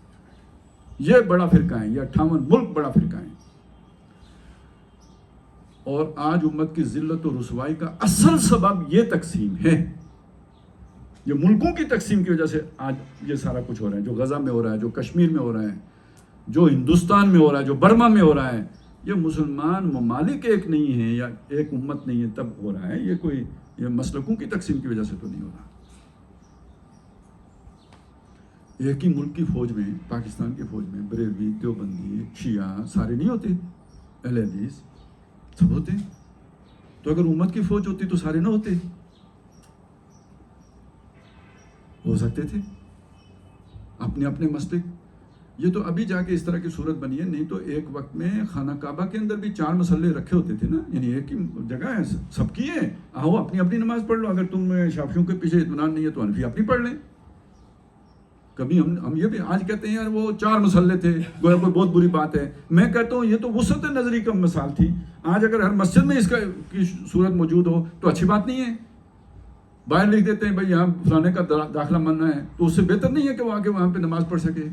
یہ بڑا فرقہ ہے، یہ 58 ملک بڑا فرقہ ہے۔ اور آج امت کی ذلت و رسوائی کا اصل سبب یہ تقسیم ہے، یہ ملکوں کی تقسیم کی وجہ سے آج یہ سارا کچھ ہو رہا ہے، جو غزہ میں ہو رہا ہے، جو کشمیر میں ہو رہا ہے، جو ہندوستان میں ہو رہا ہے، جو برما میں ہو رہا ہے. یہ مسلمان ممالک ایک نہیں ہیں یا ایک امت نہیں ہے تب ہو رہا ہے، یہ مسلکوں کی تقسیم کی وجہ سے تو نہیں ہو رہا. ایک ہی ملک کی فوج میں، پاکستان کی فوج میں بریلوی، دیوبندی، شیعہ سارے نہیں ہوتے، اہل حدیث سب ہوتے. تو اگر امت کی فوج ہوتی تو سارے نہ ہوتے، ہو سکتے تھے اپنے اپنے مسلک. یہ تو ابھی جا کے اس طرح کی صورت بنی ہے، نہیں تو ایک وقت میں خانہ کعبہ کے اندر بھی 4 مسلے رکھے ہوتے تھے نا، یعنی ایک ہی جگہ ہے، سب کی ہے، آؤ اپنی اپنی نماز پڑھ لو. اگر تم شافعیوں کے پیچھے اطمینان نہیں ہے تو حنفی اپنی پڑھ لیں. کبھی ہم یہ بھی آج کہتے ہیں یار وہ 4 مسلے تھے، گویا کوئی بہت بری بات ہے. میں کہتا ہوں یہ تو وسعت نظری کا مثال تھی. آج اگر ہر مسجد میں اس کا کی صورت موجود ہو تو اچھی بات نہیں ہے. باہر لکھ دیتے ہیں بھائی یہاں فلانے کا داخلہ منع ہے، تو اس سے بہتر نہیں ہے کہ وہ آ کے وہاں پہ نماز پڑھ سکے.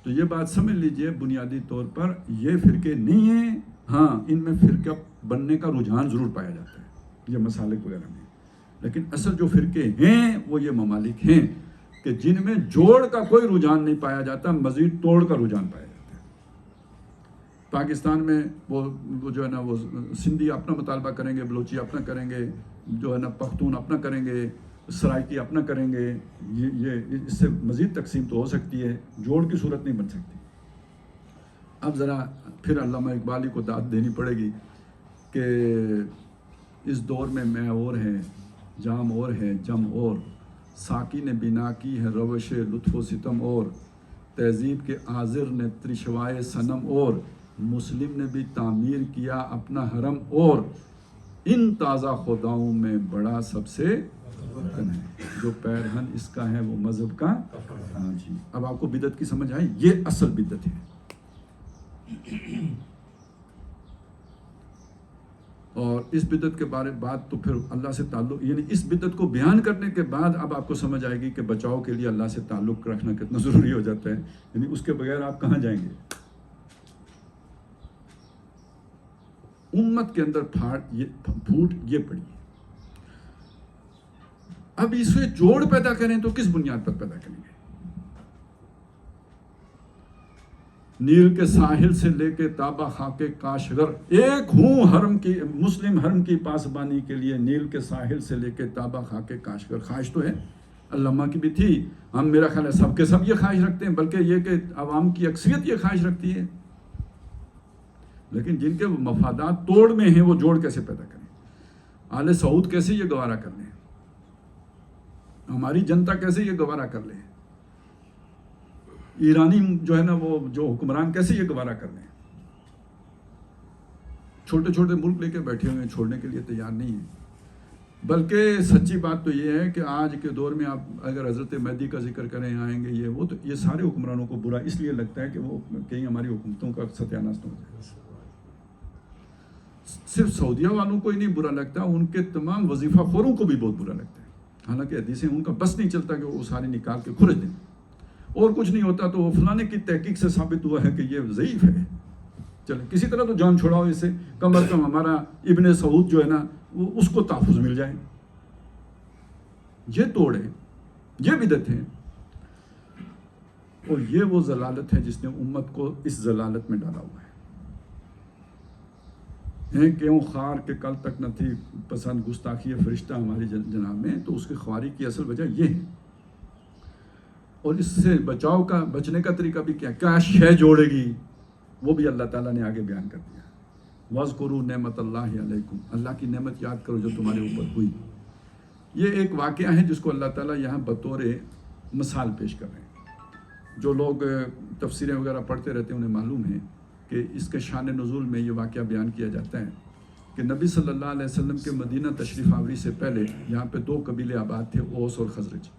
تو یہ بات سمجھ لیجئے، بنیادی طور پر یہ فرقے نہیں ہیں. ہاں ان میں فرقہ بننے کا رجحان ضرور پایا جاتا ہے یہ مسالک وغیرہ میں، لیکن اصل جو فرقے ہیں وہ یہ ممالک ہیں کہ جن میں جوڑ کا کوئی رجحان نہیں پایا جاتا، مزید توڑ کا رجحان پایا جاتا ہے. پاکستان میں وہ جو ہے نا وہ سندھی اپنا مطالبہ کریں گے، بلوچی اپنا کریں گے، جو ہے نا پختون اپنا کریں گے، سرائکی اپنا کریں گے. یہ اس سے مزید تقسیم تو ہو سکتی ہے، جوڑ کی صورت نہیں بن سکتی. اب ذرا پھر علامہ اقبالی کو داد دینی پڑے گی کہ اس دور میں اور ہے، جام اور ہے، جم اور، ساقی نے بنا کی ہے روش لطف و ستم اور، تہذیب کے آذر نے ترشوائے صنم اور، مسلم نے بھی تعمیر کیا اپنا حرم اور، ان تازہ خداؤں میں بڑا سب سے وطن ہے، جو پیرہن اس کا ہے وہ مذہب کا. ہاں جی، اب آپ کو بدعت کی سمجھ آئی؟ یہ اصل بدعت ہے. اور اس بدعت کے بارے بات تو پھر اللہ سے تعلق، یعنی اس بدعت کو بیان کرنے کے بعد اب آپ کو سمجھ آئے گی کہ بچاؤ کے لیے اللہ سے تعلق رکھنا کتنا ضروری ہو جاتا ہے. یعنی اس کے بغیر آپ کہاں جائیں گے. امت کے اندر پھوٹ یہ پڑی ہے. اب اس سے جوڑ پیدا کریں تو کس بنیاد پر پیدا کریں گے؟ نیل کے ساحل سے لے کے تابہ خاک کاشغر، ایک ہوں حرم کی مسلم حرم کی پاسبانی کے لیے، نیل کے ساحل سے لے کے تابہ خاک کاشغر. خواہش تو ہے، علامہ کی بھی تھی، ہم میرا خیال ہے سب کے سب یہ خواہش رکھتے ہیں، بلکہ یہ کہ عوام کی اکثریت یہ خواہش رکھتی ہے. لیکن جن کے مفادات توڑ میں ہیں وہ جوڑ کیسے پیدا کریں؟ آل سعود کیسے یہ گوارا کر لیں؟ ہماری جنتا کیسے یہ گوارا کر لیں؟ ایرانی جو ہے نا وہ جو حکمران کیسے یہ گوارا کر لیں؟ چھوٹے چھوٹے ملک لے کے بیٹھے ہوئے ہیں، چھوڑنے کے لیے تیار نہیں ہیں. بلکہ سچی بات تو یہ ہے کہ آج کے دور میں آپ اگر حضرت مہدی کا ذکر کریں، آئیں گے یہ وہ، تو یہ سارے حکمرانوں کو برا اس لیے لگتا ہے کہ وہ کہیں ہماری حکومتوں کا ستیہ ناش نہ ہو جائے. صرف سعودیہ والوں کو ہی نہیں برا لگتا، ان کے تمام وظیفہ خوروں کو بھی بہت برا لگتا ہے. حالانکہ حدیثیں ان کا بس نہیں چلتا کہ وہ ساری نکال کے کھرج دیں، اور کچھ نہیں ہوتا تو وہ فلانے کی تحقیق سے ثابت ہوا ہے کہ یہ ضعیف ہے، چلیں کسی طرح تو جان چھوڑاؤ اس سے، کم از کم ہمارا ابن سعود جو ہے نا وہ اس کو تحفظ مل جائے. یہ توڑ ہے، یہ بدعت ہے، اور یہ وہ ضلالت ہے جس نے امت کو اس ضلالت میں ڈالا ہوا ہے. کیوں خار کے کل تک نہ تھی پسند گستاخی فرشتہ ہماری جناب میں، تو اس کی خواری کی اصل وجہ یہ ہے. اور اس سے بچنے کا طریقہ بھی کیا شے جوڑے گی، وہ بھی اللہ تعالیٰ نے آگے بیان کر دیا. وَاذْكُرُوا نِعْمَتَ اللَّهِ عَلَيْكُمْ، اللہ کی نعمت یاد کرو جو تمہارے اوپر ہوئی. یہ ایک واقعہ ہے جس کو اللہ تعالیٰ یہاں بطور مثال پیش کر رہے ہیں. جو لوگ تفسیریں وغیرہ پڑھتے رہتے ہیں انہیں معلوم ہے کہ اس کے شان نزول میں یہ واقعہ بیان کیا جاتا ہے کہ نبی صلی اللہ علیہ وسلم کے مدینہ تشریف آوری سے پہلے یہاں پہ 2 قبیلے آباد تھے، اوس اور خزرج.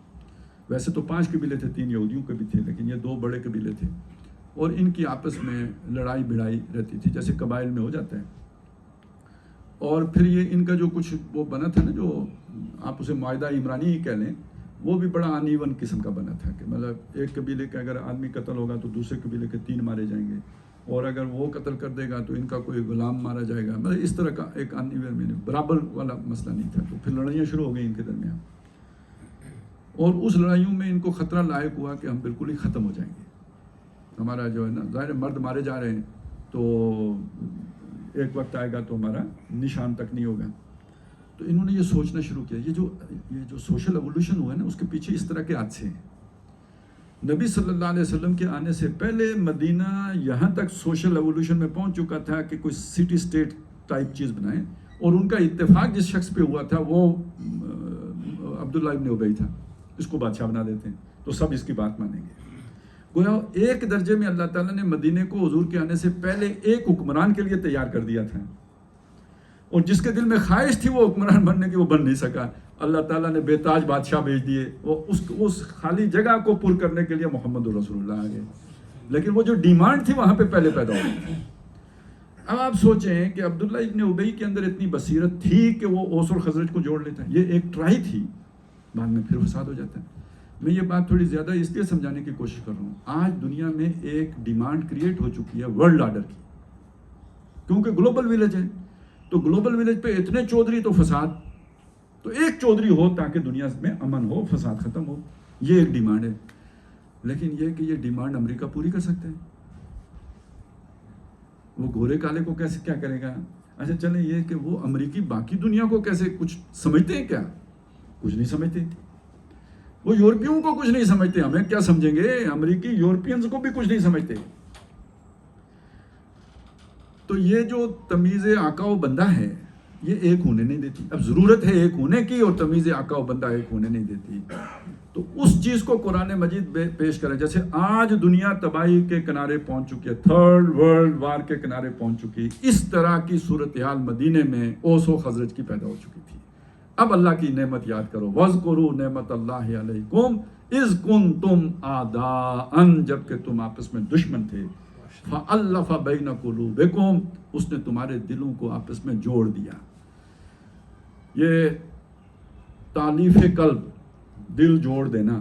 ویسے تو 5 قبیلے تھے، 3 یہودیوں کے بھی تھے، لیکن یہ 2 بڑے قبیلے تھے، اور ان کی آپس میں لڑائی بھڑائی رہتی تھی جیسے قبائل میں ہو جاتا ہے. اور پھر یہ ان کا جو کچھ وہ بنا تھا نا، جو آپ اسے معاہدہ عمرانی ہی کہہ لیں، وہ بھی بڑا ان ایون قسم کا بنا تھا کہ مطلب ایک قبیلے کا اگر آدمی قتل ہوگا تو دوسرے قبیلے کے 3 مارے جائیں گے، اور اگر وہ قتل کر دے گا تو ان کا کوئی غلام مارا جائے گا. مطلب اس طرح کا ایک ان ایون میں برابر والا مسئلہ نہیں تھا. تو پھر لڑائیاں شروع ہو گئی ان کے درمیان, اور اس لڑائیوں میں ان کو خطرہ لاحق ہوا کہ ہم بالکل ہی ختم ہو جائیں گے. ہمارا جو ہے نا, ظاہر مرد مارے جا رہے ہیں تو ایک وقت آئے گا تو ہمارا نشان تک نہیں ہوگا. تو انہوں نے یہ سوچنا شروع کیا, یہ جو سوشل ایولیوشن ہوا ہے نا, اس کے پیچھے اس طرح کے حادثے ہیں. نبی صلی اللہ علیہ وسلم کے آنے سے پہلے مدینہ یہاں تک سوشل ایولیوشن میں پہنچ چکا تھا کہ کوئی سٹی سٹیٹ ٹائپ چیز بنائیں, اور ان کا اتفاق جس شخص پہ ہوا تھا وہ عبداللہ ابن ابی تھا. اس کو بادشاہ بنا دیتے ہیں تو سب اس کی بات مانیں گے. گویا ایک درجے میں اللہ تعالیٰ نے مدینے کو حضور کے آنے سے پہلے ایک حکمران کے لیے تیار کر دیا تھا, اور جس کے دل میں خواہش تھی وہ حکمران بننے کی, وہ بن نہیں سکا. اللہ تعالیٰ نے بے تاج بادشاہ بھیج دیے, وہ اس خالی جگہ کو پر کرنے کے لیے محمد رسول اللہ آ گئے. لیکن وہ جو ڈیمانڈ تھی وہاں پہ پہلے پیدا ہو گئی. اب آپ سوچیں کہ عبداللہ ابن ابی کے اندر اتنی بصیرت تھی کہ وہ اوس اور خزرج کو جوڑ لیتا ہے. یہ ایک ٹرائی تھی, بعد میں پھر فساد ہو جاتا ہے. میں یہ بات تھوڑی زیادہ اس لیے سمجھانے کی کوشش کر رہا ہوں. آج دنیا میں ایک ڈیمانڈ کریٹ ہو چکی ہے ورلڈ آرڈر کی, کیونکہ گلوبل ولیج ہے. تو گلوبل ولیج پہ اتنے چودھری تو فساد, تو ایک چودھری ہو تاکہ دنیا میں امن ہو, فساد ختم ہو. یہ ایک ڈیمانڈ ہے. لیکن یہ کہ یہ ڈیمانڈ امریکہ پوری کر سکتا ہے, وہ گورے کالے کو کیسے کیا کرے گا؟ اچھا چلیں یہ کہ وہ امریکی باقی دنیا کو کیسے کچھ سمجھتے ہیں کیا؟ کچھ نہیں سمجھتے. وہ یورپیوں کو کچھ نہیں سمجھتے, ہمیں کیا سمجھیں گے؟ امریکی یورپینز کو بھی کچھ نہیں سمجھتے. تو یہ جو تمیز آقا و بندہ ہے یہ ایک ہونے نہیں دیتی. اب ضرورت ہے ایک ہونے کی, اور تمیز آقا و بندہ ایک ہونے نہیں دیتی. تو اس چیز کو قرآن مجید پیش کرے. جیسے آج دنیا تباہی کے کنارے پہنچ چکی ہے, تھرڈ ورلڈ وار کے کنارے پہنچ چکی, اس طرح کی صورتحال مدینے میں اوس و خزرج کی پیدا ہو چکی تھی. اب اللہ کی نعمت یاد کرو. وَاذْكُرُوا نعمت اللہ علیکم اذ کنتم اعداء, جبکہ تم آپس میں دشمن تھے. فَأَلَّفَ بَيْنَ قُلُوبِكُمْ, اس نے تمہارے دلوں کو آپس میں جوڑ دیا. یہ تالیف قلب, دل جوڑ دینا.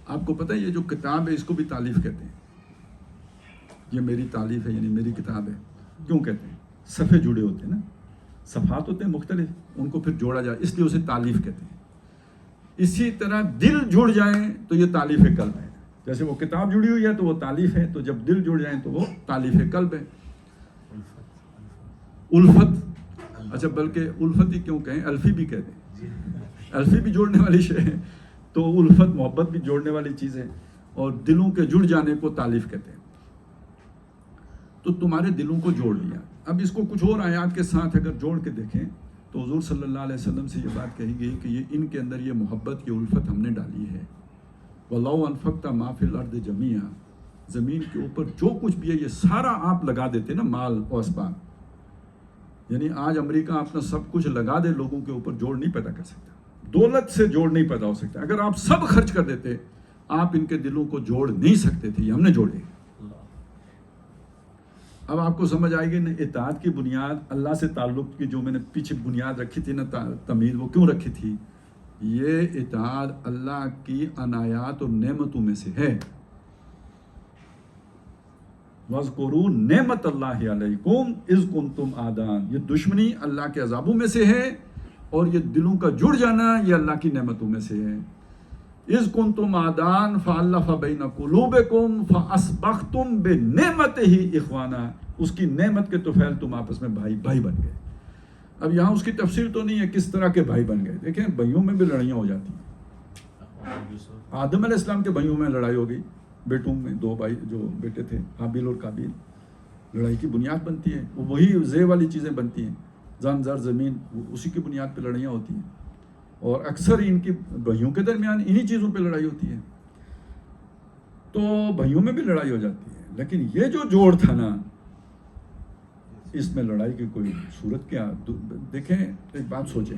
آپ کو پتہ ہے یہ جو کتاب ہے اس کو بھی تالیف کہتے ہیں. یہ میری تالیف ہے, یعنی میری کتاب ہے. کیوں کہتے ہیں؟ صفحے جڑے ہوتے ہیں نا, صفحات ہوتے ہیں مختلف, ان کو پھر جوڑا جائے, اس لیے اسے تالیف کہتے ہیں. اسی طرح دل جڑ جائیں تو یہ تالیف قلب ہے. جیسے وہ کتاب جڑی ہوئی ہے تو وہ تالیف ہے, تو جب دل جڑ جائیں تو وہ تالیف قلب ہے. الفت, اچھا بلکہ الفت ہی کیوں کہیں, الفی بھی کہتے ہیں. الفی بھی جوڑنے والی شے ہے, تو الفت محبت بھی جوڑنے والی چیز ہے, اور دلوں کے جڑ جانے کو تالیف کہتے ہیں. تو تمہارے دلوں کو جوڑ لیا. اب اس کو کچھ اور آیات کے ساتھ اگر جوڑ کے دیکھیں تو حضور صلی اللہ علیہ وسلم سے یہ بات کہی گئی کہ یہ ان کے اندر یہ محبت, یہ الفت ہم نے ڈالی ہے. وَلَوْ أَنفَقْتَ مَا فِي الْأَرْضِ جَمِيعًا, زمین کے اوپر جو کچھ بھی ہے یہ سارا آپ لگا دیتے نا, مال و اسباب. یعنی آج امریکہ اپنا سب کچھ لگا دے, لوگوں کے اوپر جوڑ نہیں پیدا کر سکتا. دولت سے جوڑ نہیں پیدا ہو سکتا. اگر آپ سب خرچ کر دیتے, آپ ان کے دلوں کو جوڑ نہیں سکتے تھے, یہ ہم نے جوڑے. اب آپ کو سمجھ آئے گی نا اطاعت کی بنیاد, اللہ سے تعلق کی جو میں نے پیچھے بنیاد رکھی تھی نا تمہید, وہ کیوں رکھی تھی؟ یہ اطاعت اللہ کی عنایات اور نعمتوں میں سے ہے. وَاذْكُرُوا نعمت اللہ علیکم اذ کنتم اعداء, یہ دشمنی اللہ کے عذابوں میں سے ہے, اور یہ دلوں کا جڑ جانا یہ اللہ کی نعمتوں میں سے ہے. اذ کنتم اعداء فالف بین قلوبکم فاصبحتم بنعمتہ اخوانا, اس کی نعمت کے طفیل تم آپس میں بھائی بھائی بن گئے. اب یہاں اس کی تفسیر تو نہیں ہے کس طرح کے بھائی بن گئے. دیکھیں بھائیوں میں بھی لڑائیاں ہو جاتی ہیں. آدم علیہ السلام کے بھائیوں میں لڑائی ہو گئی, بیٹوں میں دو بھائی جو بیٹے تھے حابیل اور قابیل. لڑائی کی بنیاد بنتی ہے, وہی زے والی چیزیں بنتی ہیں, زن زر زمین, اسی کی بنیاد پہ لڑائیاں ہوتی ہیں. اور اکثر ان کی بھائیوں کے درمیان انہی چیزوں پہ لڑائی ہوتی ہے. تو بھائیوں میں بھی لڑائی ہو جاتی ہے. لیکن یہ جو جوڑ تھا نا, اس میں لڑائی کی کوئی صورت کیا. دیکھیں ایک بات سوچیں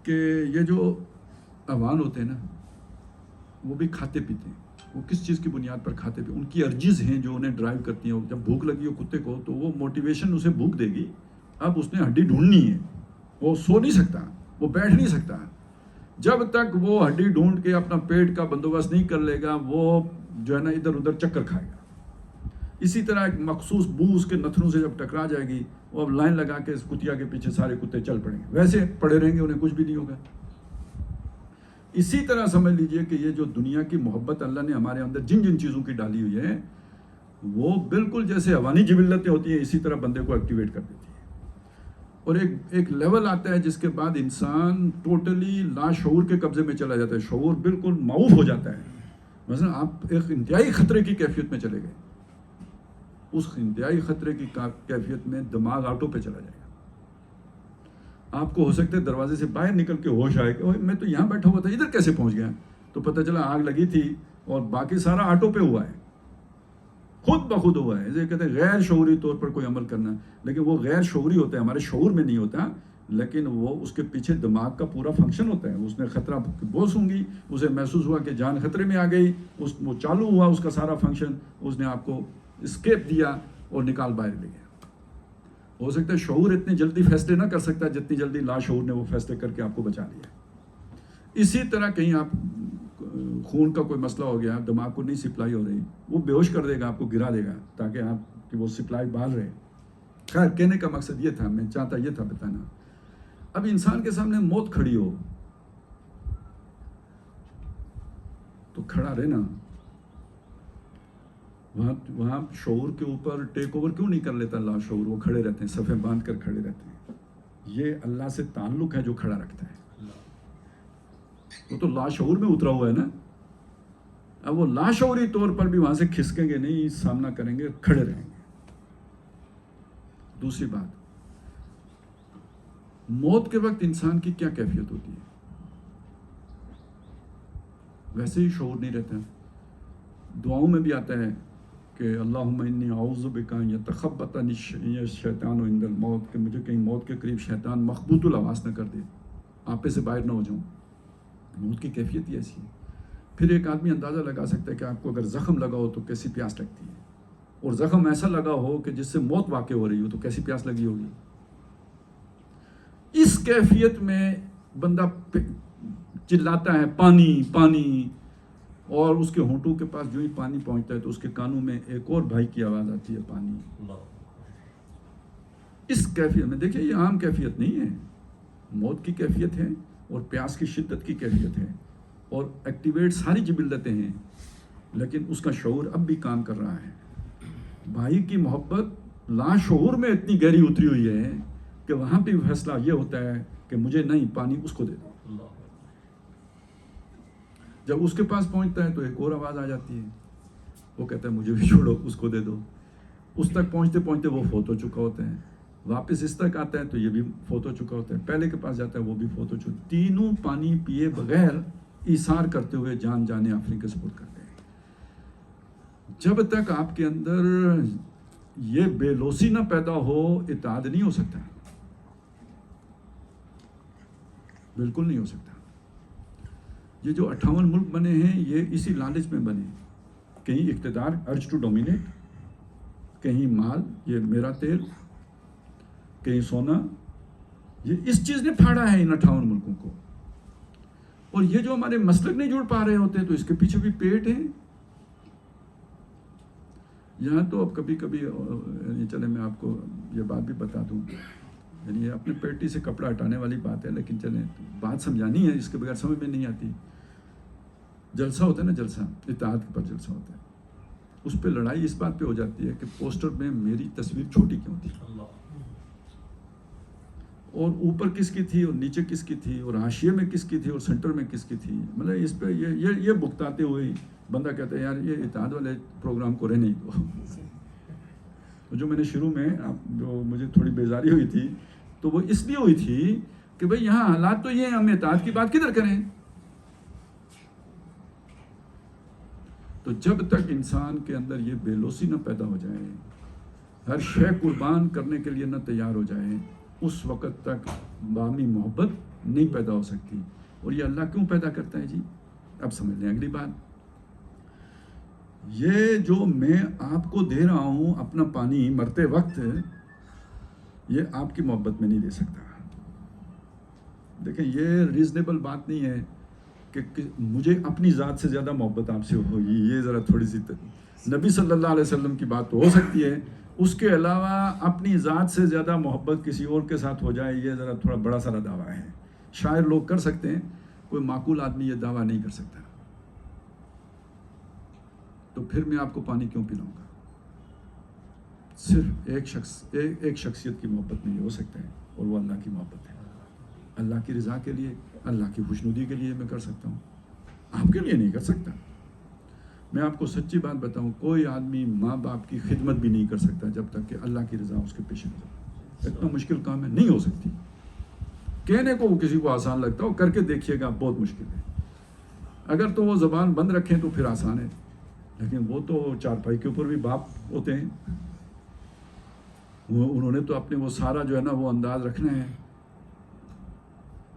کہ یہ جو عوام ہوتے ہیں نا, وہ بھی کھاتے پیتے ہیں. وہ کس چیز کی بنیاد پر کھاتے پیتے؟ ان کی ارجیز ہیں جو انہیں ڈرائیو کرتی ہیں. جب بھوک لگی ہو کتے کو تو وہ موٹیویشن اسے بھوک دے گی. اب اس نے ہڈی ڈھونڈنی ہے, وہ سو نہیں سکتا, وہ بیٹھ نہیں سکتا. جب تک وہ ہڈی ڈھونڈ کے اپنا پیٹ کا بندوبست نہیں کر لے گا, وہ جو ہے نا ادھر ادھر چکر کھائے گا. اسی طرح ایک مخصوص بو اس کے نتنوں سے جب ٹکرا جائے گی وہ اب لائن لگا کے اس کتیا کے پیچھے سارے کتے چل پڑیں گے, ویسے پڑے رہیں گے, انہیں کچھ بھی نہیں ہوگا. اسی طرح سمجھ لیجئے کہ یہ جو دنیا کی محبت اللہ نے ہمارے اندر جن جن چیزوں کی ڈالی ہوئی ہے وہ بالکل جیسے حیوانی جبلتیں ہوتی ہیں اسی طرح بندے کو ایکٹیویٹ کر دیتی ہے. اور ایک لیول آتا ہے جس کے بعد انسان ٹوٹلی لاشعور کے قبضے میں چلا جاتا ہے, شعور بالکل معوف ہو جاتا ہے. مثلا آپ ایک انتہائی خطرے کی کیفیت میں چلے گئے, اس انتہائی خطرے کی کیفیت میں دماغ آٹو پہ چلا جائے گا. آپ کو ہو سکتا ہے دروازے سے باہر نکل کے ہوش آئے کہ میں تو یہاں بیٹھا ہوا تھا, ادھر کیسے پہنچ گیا, تو پتہ چلا آگ لگی تھی اور باقی سارا آٹو پہ ہوا ہے, خود بخود ہوا ہے. اسے کہتے ہیں غیر شعوری طور پر کوئی عمل کرنا, لیکن وہ غیر شعوری ہوتا ہے, ہمارے شعور میں نہیں ہوتا, لیکن وہ اس کے پیچھے دماغ کا پورا فنکشن ہوتا ہے. اس نے خطرہ بوس ہوں گی, اسے محسوس ہوا کہ جان خطرے میں آ گئی, وہ چالو ہوا اس کا سارا فنکشن, اس نے آپ کو اسکیپ دیا اور نکال باہر لے گیا. ہو سکتا ہے شعور اتنی جلدی فیصلے نہ کر سکتا جتنی جلدی لاشعور نے وہ فیصلے کر کے آپ کو بچا لیا. اسی طرح کہیں آپ خون کا کوئی مسئلہ ہو گیا, دماغ کو نہیں سپلائی ہو رہی, وہ بے ہوش کر دے گا, آپ کو گرا دے گا تاکہ آپ کی وہ سپلائی بحال رہے. خیر کہنے کا مقصد یہ تھا, میں چاہتا یہ تھا بتانا, اب انسان کے سامنے موت کھڑی ہو تو کھڑا رہنا, وہاں شعور کے اوپر ٹیک اوور کیوں نہیں کر لیتا لاشعور, وہ کھڑے رہتے ہیں, صفیں باندھ کر کھڑے رہتے ہیں. یہ اللہ سے تعلق ہے جو کھڑا رکھتا ہے, وہ تو لاشعور میں اترا ہوا ہے نا. اب وہ لاشعوری طور پر بھی وہاں سے کھسکیں گے نہیں, سامنا کریں گے, کھڑے رہیں گے. دوسری بات, موت کے وقت انسان کی کیا کیفیت ہوتی ہے؟ ویسے ہی شعور نہیں رہتا. دعاؤں میں بھی آتا ہے کہ اللہم انی اعوذ بک ان یتخبطنی الشیطان عند الموت, کہ مجھے کہیں موت کے قریب شیطان مخبوط الحواس نہ کر دے, آپے سے باہر نہ ہو جاؤں. موت کی کیفیت ہی ایسی ہے. پھر ایک آدمی اندازہ لگا سکتا ہے کہ آپ کو اگر زخم لگا ہو تو کیسی پیاس لگتی ہے, اور زخم ایسا لگا ہو کہ جس سے موت واقع ہو رہی ہو تو کیسی پیاس لگی ہوگی. اس کیفیت میں بندہ چلاتا ہے پانی پانی, اور اس کے ہونٹوں کے پاس جو ہی پانی پہنچتا ہے تو اس کے کانوں میں ایک اور بھائی کی آواز آتی ہے, پانی. اس کیفیت میں دیکھیں یہ عام کیفیت نہیں ہے, موت کی کیفیت ہے اور پیاس کی شدت کی کیفیت ہے, اور ایکٹیویٹ ساری جبلتیں ہیں, لیکن اس کا شعور اب بھی کام کر رہا ہے. بھائی کی محبت لاشعور میں اتنی گہری اتری ہوئی ہے کہ وہاں پہ فیصلہ یہ ہوتا ہے کہ مجھے نہیں, پانی اس کو دے دو. جب اس کے پاس پہنچتا ہے تو ایک اور آواز آ جاتی ہے, وہ کہتا ہے مجھے بھی چھوڑو, اس کو دے دو. اس تک پہنچتے پہنچتے وہ فوت ہو چکا ہوتا ہے. واپس اس تک آتا ہے تو یہ بھی فوت ہو چکا ہوتا ہے. پہلے کے پاس جاتا ہے وہ بھی فوت ہو چکا. تینوں پانی پیے بغیر ایثار کرتے ہوئے جان جانے آفرین کے سپرد کر گئے. جب تک آپ کے اندر یہ بے لوسی نہ پیدا ہو, اتحاد نہیں ہو سکتا, بالکل نہیں ہو سکتا. یہ جو 58 ملک بنے ہیں یہ اسی لالچ میں بنے, کہیں اقتدار, ارج ٹو ڈومینیٹ, کہیں مال, یہ میرا تیل, کہیں سونا. یہ اس چیز نے پھاڑا ہے ان 58 ملکوں کو. اور یہ جو ہمارے مسلک نہیں جڑ پا رہے ہوتے تو اس کے پیچھے بھی پیٹ ہے. یہاں تو اب کبھی کبھی یعنی چلے میں آپ کو یہ بات بھی بتا دوں, یعنی یہ اپنے پیٹی سے کپڑا ہٹانے والی بات ہے, لیکن چلیں بات سمجھانی ہے, اس کے بغیر سمجھ میں نہیں آتی. جلسہ ہوتا ہے نا, جلسہ اتحاد کے پر جلسہ ہوتا ہے, اس پہ لڑائی اس بات پہ ہو جاتی ہے کہ پوسٹر میں میری تصویر چھوٹی کیوں تھی, اور اوپر کس کی تھی اور نیچے کس کی تھی, اور حاشیے میں کس کی تھی اور سینٹر میں کس کی تھی. مطلب اس پہ یہ بھگتاتے ہوئے بندہ کہتا ہے یار یہ اتحاد والے پروگرام کو رہنے دو. جو میں نے شروع میں جو مجھے تھوڑی بیزاری ہوئی تھی تو وہ اس لیے ہوئی تھی کہ بھئی یہاں حالات تو یہ ہیں, ہم اتحاد کی بات کدھر کریں. تو جب تک انسان کے اندر یہ بے لوسی نہ پیدا ہو جائے, ہر شے قربان کرنے کے لیے نہ تیار ہو جائے, اس وقت تک باہمی محبت نہیں پیدا ہو سکتی. اور یہ اللہ کیوں پیدا کرتا ہے جی, اب سمجھ لیں اگلی بات. یہ جو میں آپ کو دے رہا ہوں اپنا پانی مرتے وقت, یہ آپ کی محبت میں نہیں دے سکتا. دیکھیں یہ ریزنیبل بات نہیں ہے کہ مجھے اپنی ذات سے زیادہ محبت آپ سے ہوگی، یہ ذرا تھوڑی سی نبی صلی اللہ علیہ وسلم کی بات تو ہو سکتی ہے، اس کے علاوہ اپنی ذات سے زیادہ محبت کسی اور کے ساتھ ہو جائے، یہ ذرا تھوڑا بڑا سارا دعویٰ ہے. شاعر لوگ کر سکتے ہیں، کوئی معقول آدمی یہ دعویٰ نہیں کر سکتا. تو پھر میں آپ کو پانی کیوں پلاؤں گا؟ صرف ایک شخصیت کی محبت میں یہ ہو سکتا ہے، اور وہ اللہ کی محبت ہے. اللہ کی رضا کے لیے، اللہ کی خوشنودی کے لیے میں کر سکتا ہوں، آپ کے لیے نہیں کر سکتا. میں آپ کو سچی بات بتاؤں، کوئی آدمی ماں باپ کی خدمت بھی نہیں کر سکتا جب تک کہ اللہ کی رضا اس کے پیش نظر. اتنا مشکل کام ہے، نہیں ہو سکتی. کہنے کو وہ کسی کو آسان لگتا ہو، کر کے دیکھیے گا بہت مشکل ہے. اگر تو وہ زبان بند رکھیں تو پھر آسان ہے، لیکن وہ تو چارپائی کے اوپر بھی باپ ہوتے ہیں، انہوں نے تو اپنے وہ سارا جو ہے نا وہ انداز رکھنا ہے.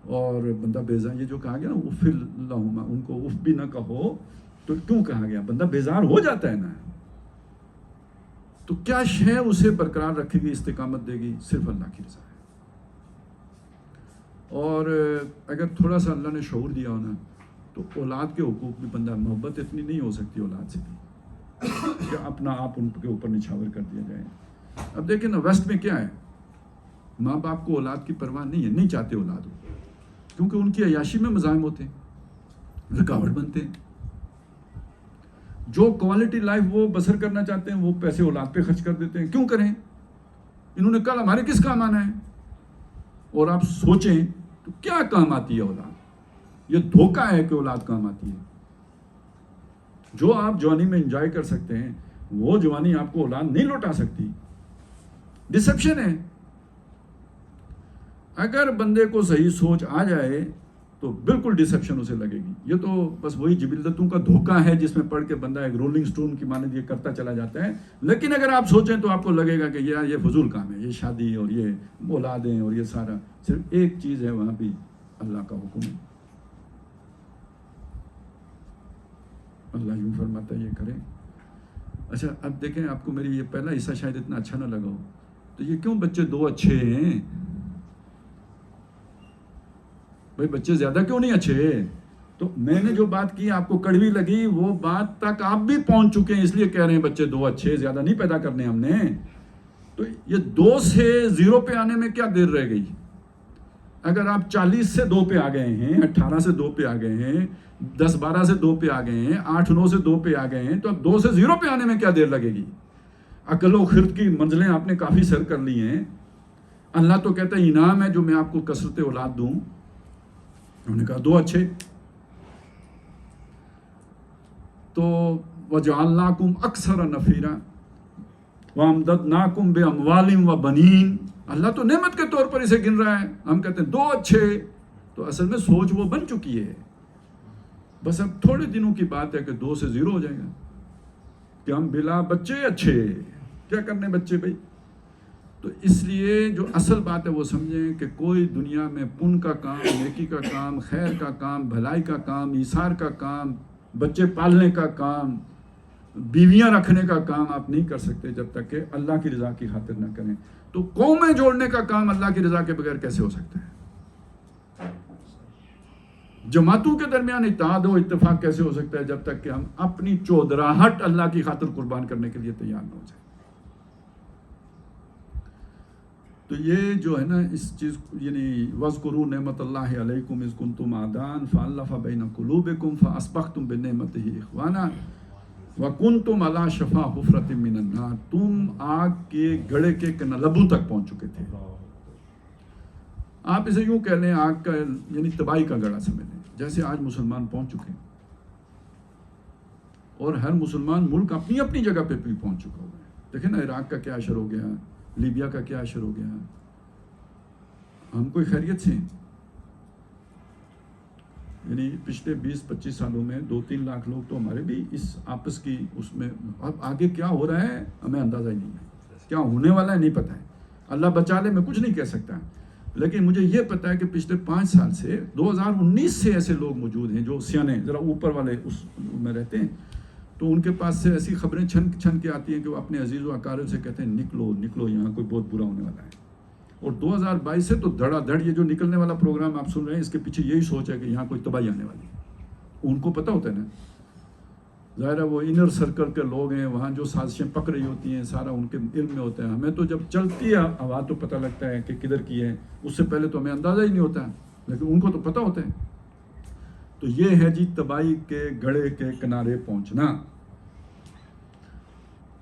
اور بندہ بیزار، یہ جو کہا گیا نا اف اللہم، ان کو اف بھی نہ کہو تو کیوں کہا گیا؟ بندہ بیزار ہو جاتا ہے نا. تو کیا شے اسے برقرار رکھے گی، استقامت دے گی؟ صرف اللہ کی رضا ہے. اور اگر تھوڑا سا اللہ نے شعور دیا ہونا تو اولاد کے حقوق بھی بندہ، محبت اتنی نہیں ہو سکتی اولاد سے بھی کہ اپنا آپ ان کے اوپر نچھاور کر دیا جائے. اب دیکھیں نا ویسٹ میں کیا ہے، ماں باپ کو اولاد کی پرواہ نہیں ہے، نہیں چاہتے اولاد ہو، کیونکہ ان کی عیاشی میں مزاحم ہوتے ہیں، رکاوٹ بنتے ہیں. جو کوالٹی لائف وہ بسر کرنا چاہتے ہیں وہ پیسے اولاد پہ خرچ کر دیتے ہیں. کیوں کریں؟ انہوں نے کل ہمارے کس کام آنا ہے؟ اور آپ سوچیں تو کیا کام آتی ہے اولاد؟ یہ دھوکہ ہے کہ اولاد کام آتی ہے. جو آپ جوانی میں انجوائے کر سکتے ہیں وہ جوانی آپ کو اولاد نہیں لوٹا سکتی. ڈسپشن ہے. اگر بندے کو صحیح سوچ آ جائے تو بالکل ڈسپشن اسے لگے گی. یہ تو بس وہی جبلتوں کا دھوکہ ہے جس میں پڑھ کے بندہ ایک رولنگ سٹون کی مانند یہ کرتا چلا جاتا ہے. لیکن اگر آپ سوچیں تو آپ کو لگے گا کہ یہ فضول کام ہے، یہ شادی اور یہ اولادیں اور یہ سارا، صرف ایک چیز ہے وہاں بھی، اللہ کا حکم ہے. اللہ یوں فرماتا ہے یہ کریں. اچھا اب دیکھیں، آپ کو میری یہ پہلا حصہ شاید اتنا اچھا نہ لگا ہو، تو یہ کیوں بچے دو اچھے ہیں؟ بھائی بچے زیادہ کیوں نہیں اچھے؟ تو میں نے جو بات کی آپ کو کڑوی لگی، وہ بات تک آپ بھی پہنچ چکے ہیں، اس لیے کہہ رہے ہیں بچے دو اچھے، زیادہ نہیں پیدا کرنے ہم نے. تو یہ 2 سے 0 پہ آنے میں کیا دیر رہ گئی؟ اگر آپ 40 سے 2 پہ آ گئے ہیں، 18 سے 2 پہ آ گئے ہیں، 10-12 سے 2 پہ آ گئے ہیں، 8-9 سے 2 پہ آ گئے ہیں، تو اب 2 سے 0 پہ آنے میں کیا دیر لگے گی؟ عقل و خرد کی منزلیں آپ نے کافی سر کر لی ہیں. اللہ تو کہتا ہے انعام ہے جو میں آپ کو کثرت اولاد دوں. انہوں نے کہا 2 اچھے. تو وَجَعَلْنَاكُمْ أَكْثَرَ نَفِيرًا وَأَمْدَدْنَاكُمْ بِأَمْوَالٍ وَبَنِينَ. اللہ تو نعمت کے طور پر اسے گن رہا ہے، ہم کہتے ہیں 2 اچھے. تو اصل میں سوچ وہ بن چکی ہے، بس اب تھوڑے دنوں کی بات ہے کہ 2 سے 0 ہو جائے گا کہ ہم بلا بچے اچھے. کیا کرنے بچے بھائی؟ تو اس لیے جو اصل بات ہے وہ سمجھیں کہ کوئی دنیا میں پن کا کام، نیکی کا کام، خیر کا کام، بھلائی کا کام، ایثار کا کام، بچے پالنے کا کام، بیویاں رکھنے کا کام آپ نہیں کر سکتے جب تک کہ اللہ کی رضا کی خاطر نہ کریں. تو قومیں جوڑنے کا کام اللہ کی رضا کے بغیر کیسے ہو سکتا ہے؟ جماعتوں کے درمیان اتحاد و اتفاق کیسے ہو سکتا ہے جب تک کہ ہم اپنی چودراہٹ اللہ کی خاطر قربان کرنے کے لیے تیار نہ ہو جائیں؟ تو یہ جو ہے نا اس چیز یعنی وَاذْكُرُوا نِعْمَتَ اللَّهِ عَلَيْكُمْ إِذْ كُنْتُمْ أَعْدَاءً فَأَلَّفَ بَيْنَ قُلُوبِكُمْ فَأَصْبَحْتُمْ بِنِعْمَتِهِ إِخْوَانًا وَكُنْتُمْ عَلَى شَفَا حُفْرَةٍ مِّنَ النَّارِ. تم آگ کے گڑھے کے کنلبو تک پہنچ چکے تھے. آپ اسے یوں کہہ لیں، آگ کا یعنی تباہی کا گڑھا سمجھ لیں، جیسے آج مسلمان پہنچ چکے ہیں. اور ہر مسلمان ملک اپنی اپنی جگہ پہ بھی پہنچ چکا ہوا ہے. دیکھیں نا عراق کا کیا اشر ہو گیا، لیبیا کا کیا اشر ہو گیا. ہم کوئی خیریت سے ہیں؟ یعنی پچھلے 20-25 سالوں میں 2-3 لاکھ لوگ تو ہمارے بھی اس آپس کی اس میں. اب آگے کیا ہو رہا ہے ہمیں اندازہ ہی نہیں ہے، کیا ہونے والا ہے نہیں پتہ ہے. اللہ بچا لے، میں کچھ نہیں کہہ سکتا، لیکن مجھے یہ پتہ ہے کہ پچھلے 5 سال سے 2019 سے ایسے لوگ موجود ہیں جو سیانے ذرا اوپر والے اس میں رہتے ہیں. تو ان کے پاس سے ایسی خبریں چھن کے آتی ہیں کہ وہ اپنے عزیز و اقارب سے کہتے ہیں نکلو نکلو، یہاں کوئی بہت برا ہونے والا ہے. اور 2022 سے تو دھڑا دھڑ یہ جو نکلنے والا پروگرام آپ سن رہے ہیں، اس کے پیچھے یہی سوچ ہے کہ یہاں کوئی تباہی آنے والی ہے. ان کو پتہ ہوتا ہے نا، ظاہر ہے وہ انر سرکل کے لوگ ہیں، وہاں جو سازشیں پک رہی ہوتی ہیں سارا ان کے علم میں ہوتا ہے. ہمیں تو جب چلتی ہے ہوا تو پتہ لگتا ہے کہ کدھر کی ہے، اس سے پہلے تو ہمیں اندازہ ہی نہیں ہوتا ہے، لیکن ان کو تو پتہ ہوتا ہے. تو یہ ہے جی تباہی کے گڑھے کے کنارے پہنچنا.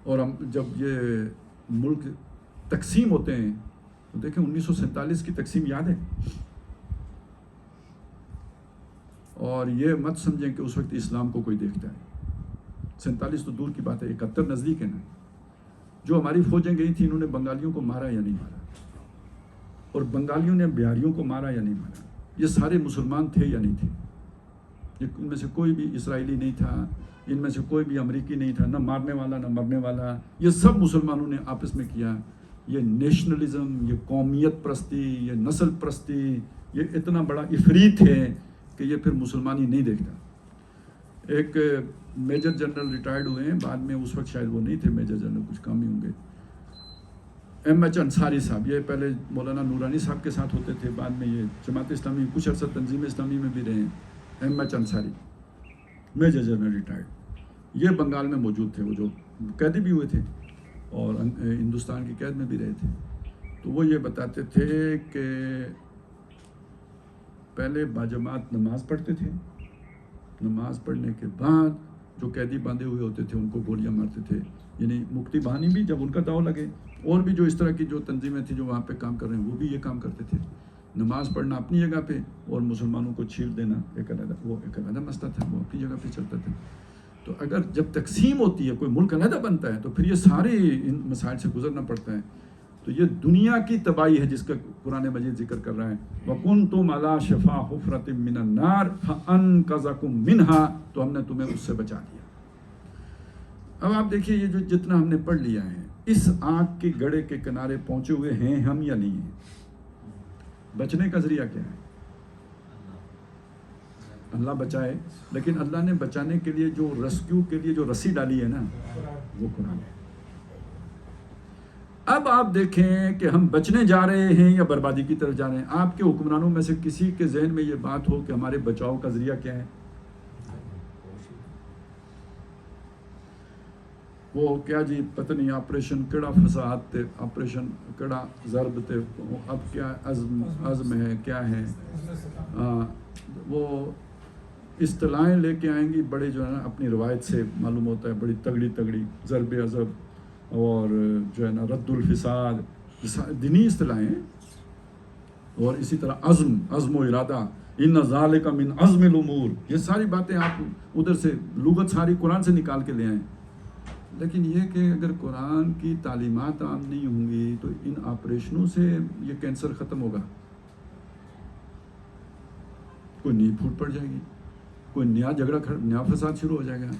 اور ہم جب یہ ملک تقسیم ہوتے ہیں تو دیکھیں 1947 کی تقسیم یاد ہے، اور یہ مت سمجھیں کہ اس وقت اسلام کو کوئی دیکھتا ہے. 47 تو دور کی بات ہے، 71 نزدیک ہے نا. جو ہماری فوجیں گئی تھیں انہوں نے بنگالیوں کو مارا یا نہیں مارا، اور بنگالیوں نے بہاریوں کو مارا یا نہیں مارا. یہ سارے مسلمان تھے یا نہیں تھے؟ ان میں سے کوئی بھی اسرائیلی نہیں تھا، ان میں سے کوئی بھی امریکی نہیں تھا، نہ مارنے والا نہ مرنے والا. یہ سب مسلمانوں نے آپس میں کیا. یہ نیشنلزم، یہ قومیت پرستی، یہ نسل پرستی، یہ اتنا بڑا افریت ہے کہ یہ پھر مسلمانی نہیں دیکھتا. ایک میجر جنرل ریٹائرڈ ہوئے ہیں بعد میں، اس وقت شاید وہ نہیں تھے میجر جنرل، کچھ کام ہی ہوں گے، ایم ایچ انصاری صاحب. یہ پہلے مولانا نورانی صاحب کے ساتھ ہوتے تھے، بعد میں یہ جماعت اسلامی کچھ عرصہ تنظیم اسلامی میں بھی رہے ہیں. M H Ansari major general retired, یہ بنگال میں موجود تھے، وہ جو قیدی بھی ہوئے تھے اور ہندوستان کی قید میں بھی رہے تھے. تو وہ یہ بتاتے تھے کہ پہلے باجماعت نماز پڑھتے تھے، نماز پڑھنے کے بعد جو قیدی باندھے ہوئے ہوتے تھے ان کو گولیاں مارتے تھے. یعنی مکتی بہانی بھی جب ان کا داؤ لگے، اور بھی جو اس طرح کی جو تنظیمیں تھیں جو وہاں پہ کام کر رہے ہیں وہ بھی یہ کام کرتے تھے. نماز پڑھنا اپنی جگہ پہ اور مسلمانوں کو چھیل دینا ایک علیحدہ مسئلہ تھا، وہ اپنی جگہ پہ چلتا تھا. تو اگر جب تقسیم ہوتی ہے، کوئی ملک علیحدہ بنتا ہے، تو پھر یہ سارے ان مسائل سے گزرنا پڑتا ہے. تو یہ دنیا کی تباہی ہے جس کا قرآن مجید ذکر کر رہا ہے. وَكُنْتُمْ عَلَىٰ شَفَا حُفْرَةٍ مِّنَ النَّارِ فَأَنْقَذَكُم مِّنْهَا، تو ہم نے تمہیں اس سے بچا دیا. اب آپ دیکھیے یہ جو جتنا ہم نے پڑھ لیا ہے، اس آگ کے گڑھے کے کنارے پہنچے ہوئے ہیں ہم یا نہیں ہیں؟ بچنے کا ذریعہ کیا ہے؟ اللہ بچائے، لیکن اللہ نے بچانے کے لیے جو ریسکیو کے لیے جو رسی ڈالی ہے نا، وہ قرآن ہے. اب آپ دیکھیں کہ ہم بچنے جا رہے ہیں یا بربادی کی طرف جا رہے ہیں. آپ کے حکمرانوں میں سے کسی کے ذہن میں یہ بات ہو کہ ہمارے بچاؤ کا ذریعہ کیا ہے؟ وہ کیا جی پتہ نہیں آپریشن کیڑا فساد تے، آپریشن کیڑا ضرب تے، اب کیا عزم ہے، کیا ہے. وہ اصطلاحیں لے کے آئیں گی بڑے جو ہے نا، اپنی روایت سے معلوم ہوتا ہے بڑی تگڑی ضرب عزب اور جو ہے نا رد الفساد، دینی اصطلاحیں. اور اسی طرح عزم و ارادہ، ان ذالک من عزم الامور، یہ ساری باتیں آپ ادھر سے لغت ساری قرآن سے نکال کے لے آئیں. لیکن یہ کہ اگر قرآن کی تعلیمات عام نہیں ہوں گی تو ان آپریشنوں سے یہ کینسر ختم ہوگا. کوئی نیب پھوٹ پڑ جائے گی، کوئی نیا جھگڑا نیا فساد شروع ہو جائے گا.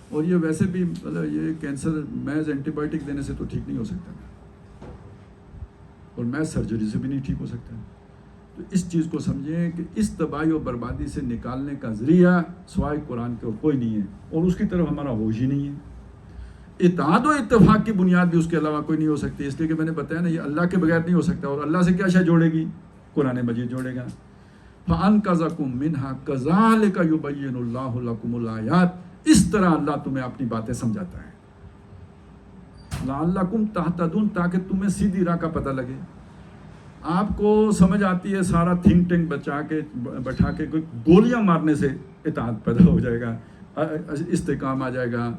اور یہ ویسے بھی مطلب یہ کینسر محض اینٹی بائیوٹک دینے سے تو ٹھیک نہیں ہو سکتا، اور محض سرجری سے بھی نہیں ٹھیک ہو سکتا. تو اس چیز کو سمجھیں کہ اس تباہی و بربادی سے نکالنے کا ذریعہ سوائے قرآن کے اور کوئی نہیں ہے، اور اس کی طرف ہمارا ہوش ہی نہیں ہے. اتحاد و اتفاق کی بنیاد بھی اس کے علاوہ کوئی نہیں ہو سکتی. اس لیے کہ میں نے بتایا نا، یہ اللہ کے بغیر نہیں ہو سکتا. اور اللہ سے کیا شے جوڑے گی؟ قرآن مجید جوڑے گا. فَأَنْقَذَكُم مِّنْهَا كَذَلِكَ يُبَيِّنُ اللَّهُ لَكُمُ الْآيَاتِ. اس طرح اللہ تمہیں اپنی باتیں سمجھاتا ہے. لَعَلَّكُمْ تَهْتَدُونَ، تاکہ تمہیں سیدھی راہ کا پتہ لگے. آپ کو سمجھ آتی ہے سارا تھنک ٹینک بٹھا کے کوئی گولیاں مارنے سے اتحاد پیدا ہو جائے گا، استحکام آ جائے گا.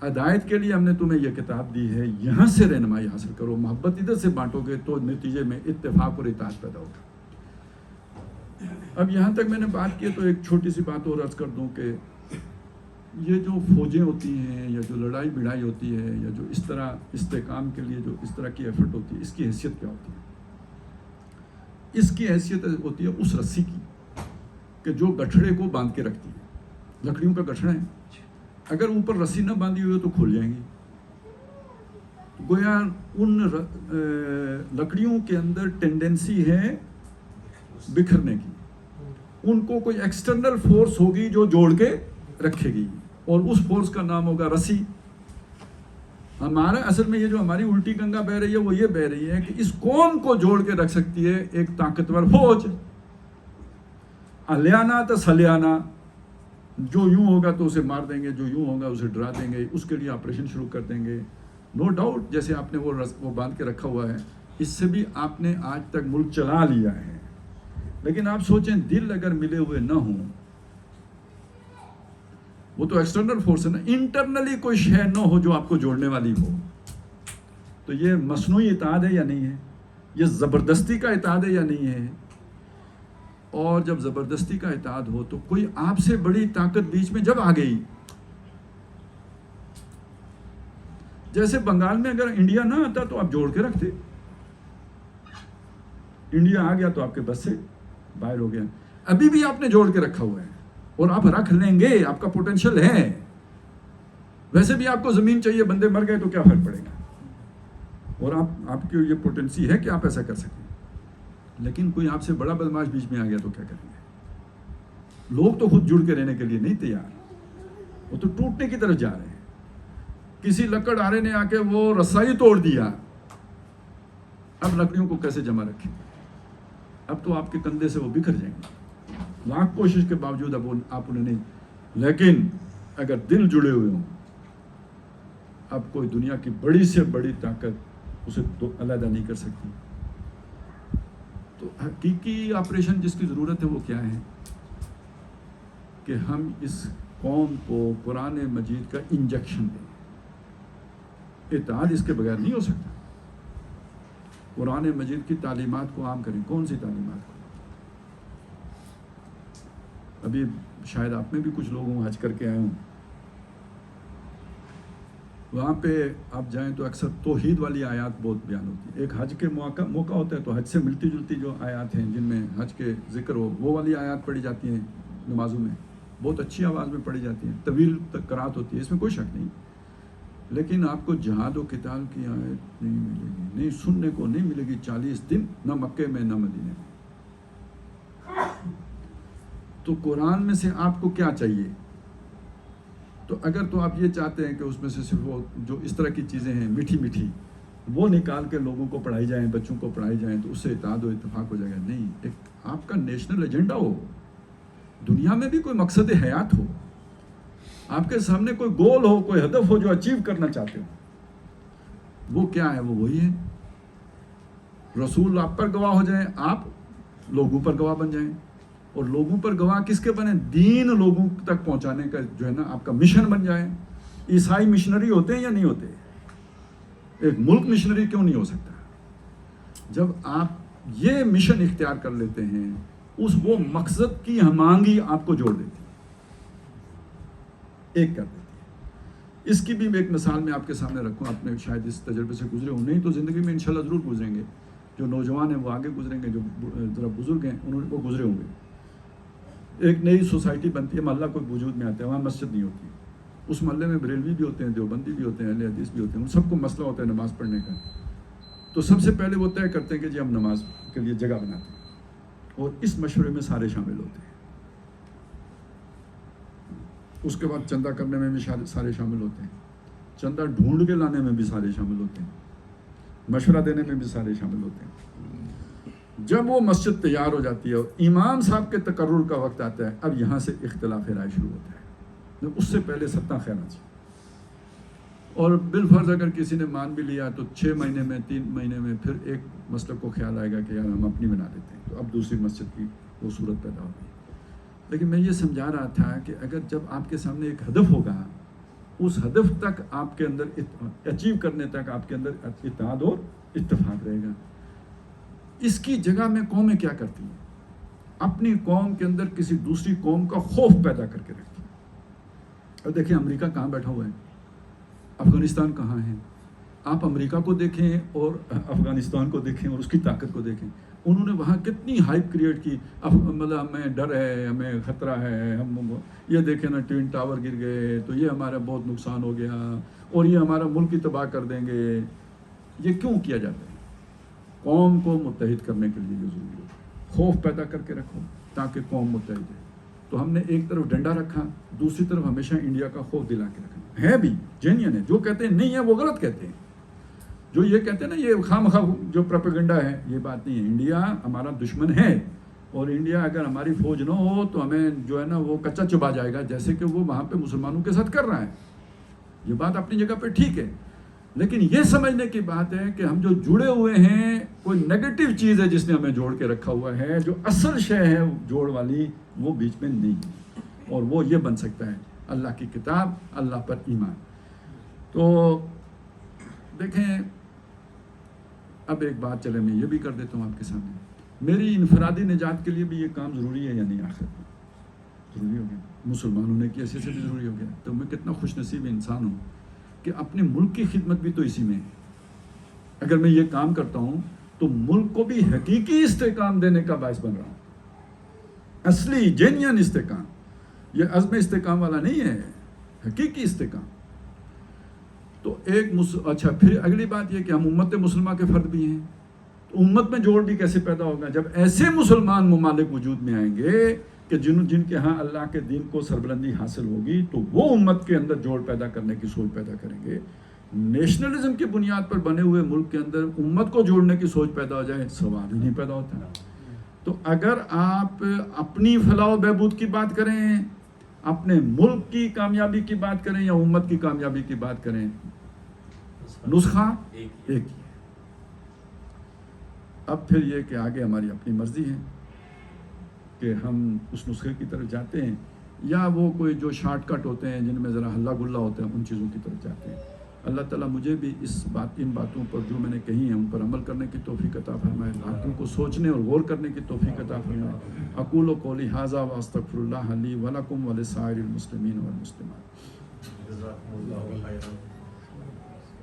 ہدایت کے لیے ہم نے تمہیں یہ کتاب دی ہے، یہاں سے رہنمائی حاصل کرو. محبت ادھر سے بانٹو گے تو نتیجے میں اتفاق اور اتحاد پیدا ہوگا. اب یہاں تک میں نے بات کی تو ایک چھوٹی سی بات اور عرض کر دوں کہ یہ جو فوجیں ہوتی ہیں یا جو لڑائی بڑھائی ہوتی ہے یا جو اس طرح استحکام کے لیے جو اس طرح کی ایفرٹ ہوتی ہے، اس کی حیثیت کیا ہوتی ہے؟ اس کی حیثیت ہوتی ہے اس رسی کی کہ جو گٹھڑے کو باندھ کے رکھتی ہے. لکڑیوں کا گٹھڑا ہے، اگر اوپر رسی نہ باندھی ہوئی ہو تو کھل جائیں گی. گویا ان لکڑیوں کے اندر ٹینڈنسی ہے بکھرنے کی. ان کو کوئی ایکسٹرنل فورس ہوگی جو جوڑ کے رکھے گی، اور اس فورس کا نام ہوگا رسی. ہمارا اصل میں یہ جو ہماری الٹی گنگا بہ رہی ہے وہ یہ بہ رہی ہے کہ اس قوم کو جوڑ کے رکھ سکتی ہے ایک طاقتور فوج. الیانا تو سلیانا، جو یوں ہوگا تو اسے مار دیں گے، جو یوں ہوگا اسے ڈرا دیں گے، اس کے لیے آپریشن شروع کر دیں گے. نو ڈاؤٹ جیسے آپ نے وہ باندھ کے رکھا ہوا ہے، اس سے بھی آپ نے آج تک ملک چلا لیا ہے. لیکن آپ سوچیں دل اگر ملے ہوئے نہ ہوں، وہ تو ایکسٹرنل فورس ہے نا، انٹرنلی کوئی شے نہ ہو جو آپ کو جوڑنے والی ہو، تو یہ مصنوعی اتحاد ہے یا نہیں ہے؟ یہ زبردستی کا اتحاد ہے یا نہیں ہے؟ اور جب زبردستی کا اتحاد ہو تو کوئی آپ سے بڑی طاقت بیچ میں جب آ گئی، جیسے بنگال میں اگر انڈیا نہ آتا تو آپ جوڑ کے رکھتے، انڈیا آ گیا تو آپ کے بس سے باہر ہو گیا. ابھی بھی آپ نے جوڑ کے رکھا ہوا ہے اور آپ رکھ لیں گے، آپ کا پوٹینشیل ہے. ویسے بھی آپ کو زمین چاہیے، بندے مر گئے تو کیا فرق پڑے گا، اور آپ کی یہ پوٹینسی ہے کہ آپ ایسا کر سکیں. لیکن کوئی آپ سے بڑا بدماش بیچ میں آ گیا تو کیا کریں گے؟ لوگ تو خود جڑ کے رہنے کے لیے نہیں تیار، وہ تو ٹوٹنے کی طرف جا رہے ہیں. کسی لکڑ آرے نے آ کے وہ رسائی توڑ دیا، اب لکڑیوں کو کیسے جمع رکھیں؟ اب تو آپ کے کندھے سے وہ بکھر جائیں گے، لاکھ کوشش کے باوجود اب آپ انہیں نہیں. لیکن اگر دل جڑے ہوئے ہوں، اب کوئی دنیا کی بڑی سے بڑی طاقت اسے علیحدہ نہیں کر سکتی. تو حقیقی آپریشن جس کی ضرورت ہے وہ کیا ہے؟ کہ ہم اس قوم کو قرآن مجید کا انجیکشن دیں. اتحاد اس کے بغیر نہیں ہو سکتا. قرآن مجید کی تعلیمات کو عام کریں. کون سی تعلیمات کو؟ ابھی شاید آپ میں بھی کچھ لوگ ہوں، حج کر کے آئے ہوں، وہاں پہ آپ جائیں تو اکثر توحید والی آیات بہت بیان ہوتی ہے. ایک حج کے موقع ہوتا ہے تو حج سے ملتی جلتی جو آیات ہیں جن میں حج کے ذکر ہو، وہ والی آیات پڑھی جاتی ہیں نمازوں میں، بہت اچھی آواز میں پڑھی جاتی ہیں، طویل قرات ہوتی ہے، اس میں کوئی شک نہیں. لیکن آپ کو جہاد و قتال کی آیت نہیں ملے گی، نہیں سننے کو نہیں ملے گی 40 دن، نہ مکے میں نہ مدینے میں. تو قرآن میں سے آپ کو کیا چاہیے؟ تو اگر تو آپ یہ چاہتے ہیں کہ اس میں سے صرف وہ جو اس طرح کی چیزیں ہیں میٹھی میٹھی وہ نکال کے لوگوں کو پڑھائی جائیں، بچوں کو پڑھائی جائیں، تو اس سے اتحاد و اتفاق ہو جائے گا. نہیں، ایک آپ کا نیشنل ایجنڈا ہو، دنیا میں بھی کوئی مقصد حیات ہو، آپ کے سامنے کوئی گول ہو، کوئی ہدف ہو جو اچیو کرنا چاہتے ہو. وہ کیا ہے؟ وہ وہی ہے رسول آپ پر گواہ ہو جائیں، آپ لوگوں پر گواہ بن جائیں. اور لوگوں پر گواہ کس کے بنے؟ دین لوگوں تک پہنچانے کا جو ہے نا آپ کا مشن بن جائے. عیسائی مشنری ہوتے ہیں یا نہیں ہوتے؟ ایک ملک مشنری کیوں نہیں ہو سکتا؟ جب آپ یہ مشن اختیار کر لیتے ہیں، وہ مقصد کی ہمانگی آپ کو جوڑ دیتی ہے، ایک کر دیتی ہے. اس کی بھی ایک مثال میں آپ کے سامنے رکھوں. آپ نے شاید اس تجربے سے گزرے ہوں، نہیں تو زندگی میں انشاءاللہ ضرور گزریں گے. جو نوجوان ہیں وہ آگے گزریں گے، جو ذرا بزرگ ہیں وہ گزرے ہوں گے. ایک نئی سوسائٹی بنتی ہے، محلہ کوئی وجود میں آتا ہے، وہاں مسجد نہیں ہوتی. اس محلے میں بریلوی بھی ہوتے ہیں، دیوبندی بھی ہوتے ہیں، اہل حدیث بھی ہوتے ہیں. ان سب کو مسئلہ ہوتا ہے نماز پڑھنے کا. تو سب سے پہلے وہ طے کرتے ہیں کہ جی ہم نماز کے لیے جگہ بناتے ہیں، اور اس مشورے میں سارے شامل ہوتے ہیں. اس کے بعد چندہ کرنے میں بھی سارے شامل ہوتے ہیں، چندہ ڈھونڈ کے لانے میں بھی سارے شامل ہوتے ہیں، مشورہ دینے میں بھی سارے شامل ہوتے ہیں. جب وہ مسجد تیار ہو جاتی ہے اور امام صاحب کے تقرر کا وقت آتا ہے، اب یہاں سے اختلاف رائے شروع ہوتا ہے. اس سے پہلے ستہ خیرہ چاہیے. اور بالفرض اگر کسی نے مان بھی لیا تو 6 مہینے میں 3 مہینے میں پھر ایک مسلک کو خیال آئے گا کہ یار ہم اپنی بنا دیتے ہیں، تو اب دوسری مسجد کی وہ صورت پیدا ہوگی. لیکن میں یہ سمجھا رہا تھا کہ اگر جب آپ کے سامنے ایک ہدف ہوگا، اس ہدف تک آپ کے اندر اچیو کرنے تک آپ کے اندر اتحاد اور اتفاق رہے گا. اس کی جگہ میں قومیں کیا کرتی ہیں؟ اپنی قوم کے اندر کسی دوسری قوم کا خوف پیدا کر کے رکھتی ہیں. اب دیکھیں امریکہ کہاں بیٹھا ہوا ہے، افغانستان کہاں ہے. آپ امریکہ کو دیکھیں اور افغانستان کو دیکھیں اور اس کی طاقت کو دیکھیں. انہوں نے وہاں کتنی ہائپ کریٹ کی، مطلب ہمیں ڈر ہے، ہمیں خطرہ ہے، ہم یہ دیکھیں نا ٹوین ٹاور گر گئے تو یہ ہمارا بہت نقصان ہو گیا اور یہ ہمارا ملک ہی تباہ کر دیں گے. یہ کیوں کیا جاتا ہے؟ قوم کو متحد کرنے کے لیے یہ ضروری ہے. خوف پیدا کر کے رکھو تاکہ قوم متحد ہے. تو ہم نے ایک طرف ڈنڈا رکھا، دوسری طرف ہمیشہ انڈیا کا خوف دلا کے رکھنا ہے. بھی جینین ہے، جو کہتے ہیں نہیں ہے وہ غلط کہتے ہیں. جو یہ کہتے ہیں نا یہ خام خواہ جو پروپیگنڈا ہے، یہ بات نہیں ہے. انڈیا ہمارا دشمن ہے اور انڈیا اگر ہماری فوج نہ ہو تو ہمیں جو ہے نا وہ کچا چبا جائے گا، جیسے کہ وہ وہاں پہ مسلمانوں کے ساتھ کر رہا ہے. یہ بات اپنی جگہ پہ ٹھیک ہے، لیکن یہ سمجھنے کی بات ہے کہ ہم جو جڑے ہوئے ہیں کوئی نیگیٹو چیز ہے جس نے ہمیں جوڑ کے رکھا ہوا ہے، جو اصل شے ہے جوڑ والی وہ بیچ میں نہیں ہے، اور وہ یہ بن سکتا ہے اللہ کی کتاب، اللہ پر ایمان. تو دیکھیں اب ایک بات چلے میں یہ بھی کر دیتا ہوں آپ کے سامنے، میری انفرادی نجات کے لیے بھی یہ کام ضروری ہے یا نہیں؟ آخر ضروری ہو گیا، مسلمان ہونے کی حیثیت سے بھی ضروری ہو گیا. تو میں کتنا خوش نصیب انسان ہوں کہ اپنے ملک کی خدمت بھی تو اسی میں ہے. اگر میں یہ کام کرتا ہوں تو ملک کو بھی حقیقی استحکام دینے کا باعث بن رہا ہوں، اصلی جینین استحکام. یہ عزم استحکام والا نہیں ہے، حقیقی استحکام. تو اچھا پھر اگلی بات یہ کہ ہم امت مسلمہ کے فرد بھی ہیں. تو امت میں جوڑ بھی کیسے پیدا ہوگا؟ جب ایسے مسلمان ممالک وجود میں آئیں گے کہ جن کے ہاں اللہ کے دین کو سربلندی حاصل ہوگی تو وہ امت کے اندر جوڑ پیدا کرنے کی سوچ پیدا کریں گے. نیشنلزم کی بنیاد پر بنے ہوئے ملک کے اندر امت کو جوڑنے کی سوچ پیدا ہو جائے، سوال ہی نہیں پیدا ہوتا. تو اگر آپ اپنی فلاح و بہبود کی بات کریں، اپنے ملک کی کامیابی کی بات کریں یا امت کی کامیابی کی بات کریں، نسخہ ایک ہی ہے. اب پھر یہ کہ آگے ہماری اپنی مرضی ہے کہ ہم اس نسخے کی طرف جاتے ہیں یا وہ کوئی جو شارٹ کٹ ہوتے ہیں جن میں ذرا ہلا گلا ہوتا ہے ان چیزوں کی طرف جاتے ہیں. اللہ تعالیٰ مجھے بھی ان باتوں پر جو میں نے کہی ہیں ان پر عمل کرنے کی توفیق عطا فرمائے، باتوں کو سوچنے اور غور کرنے کی توفیق عطا فرمائے. اقول قولی ھذا واستغفر اللہ لی ولکم ولسائر المسلمین والمسلمات.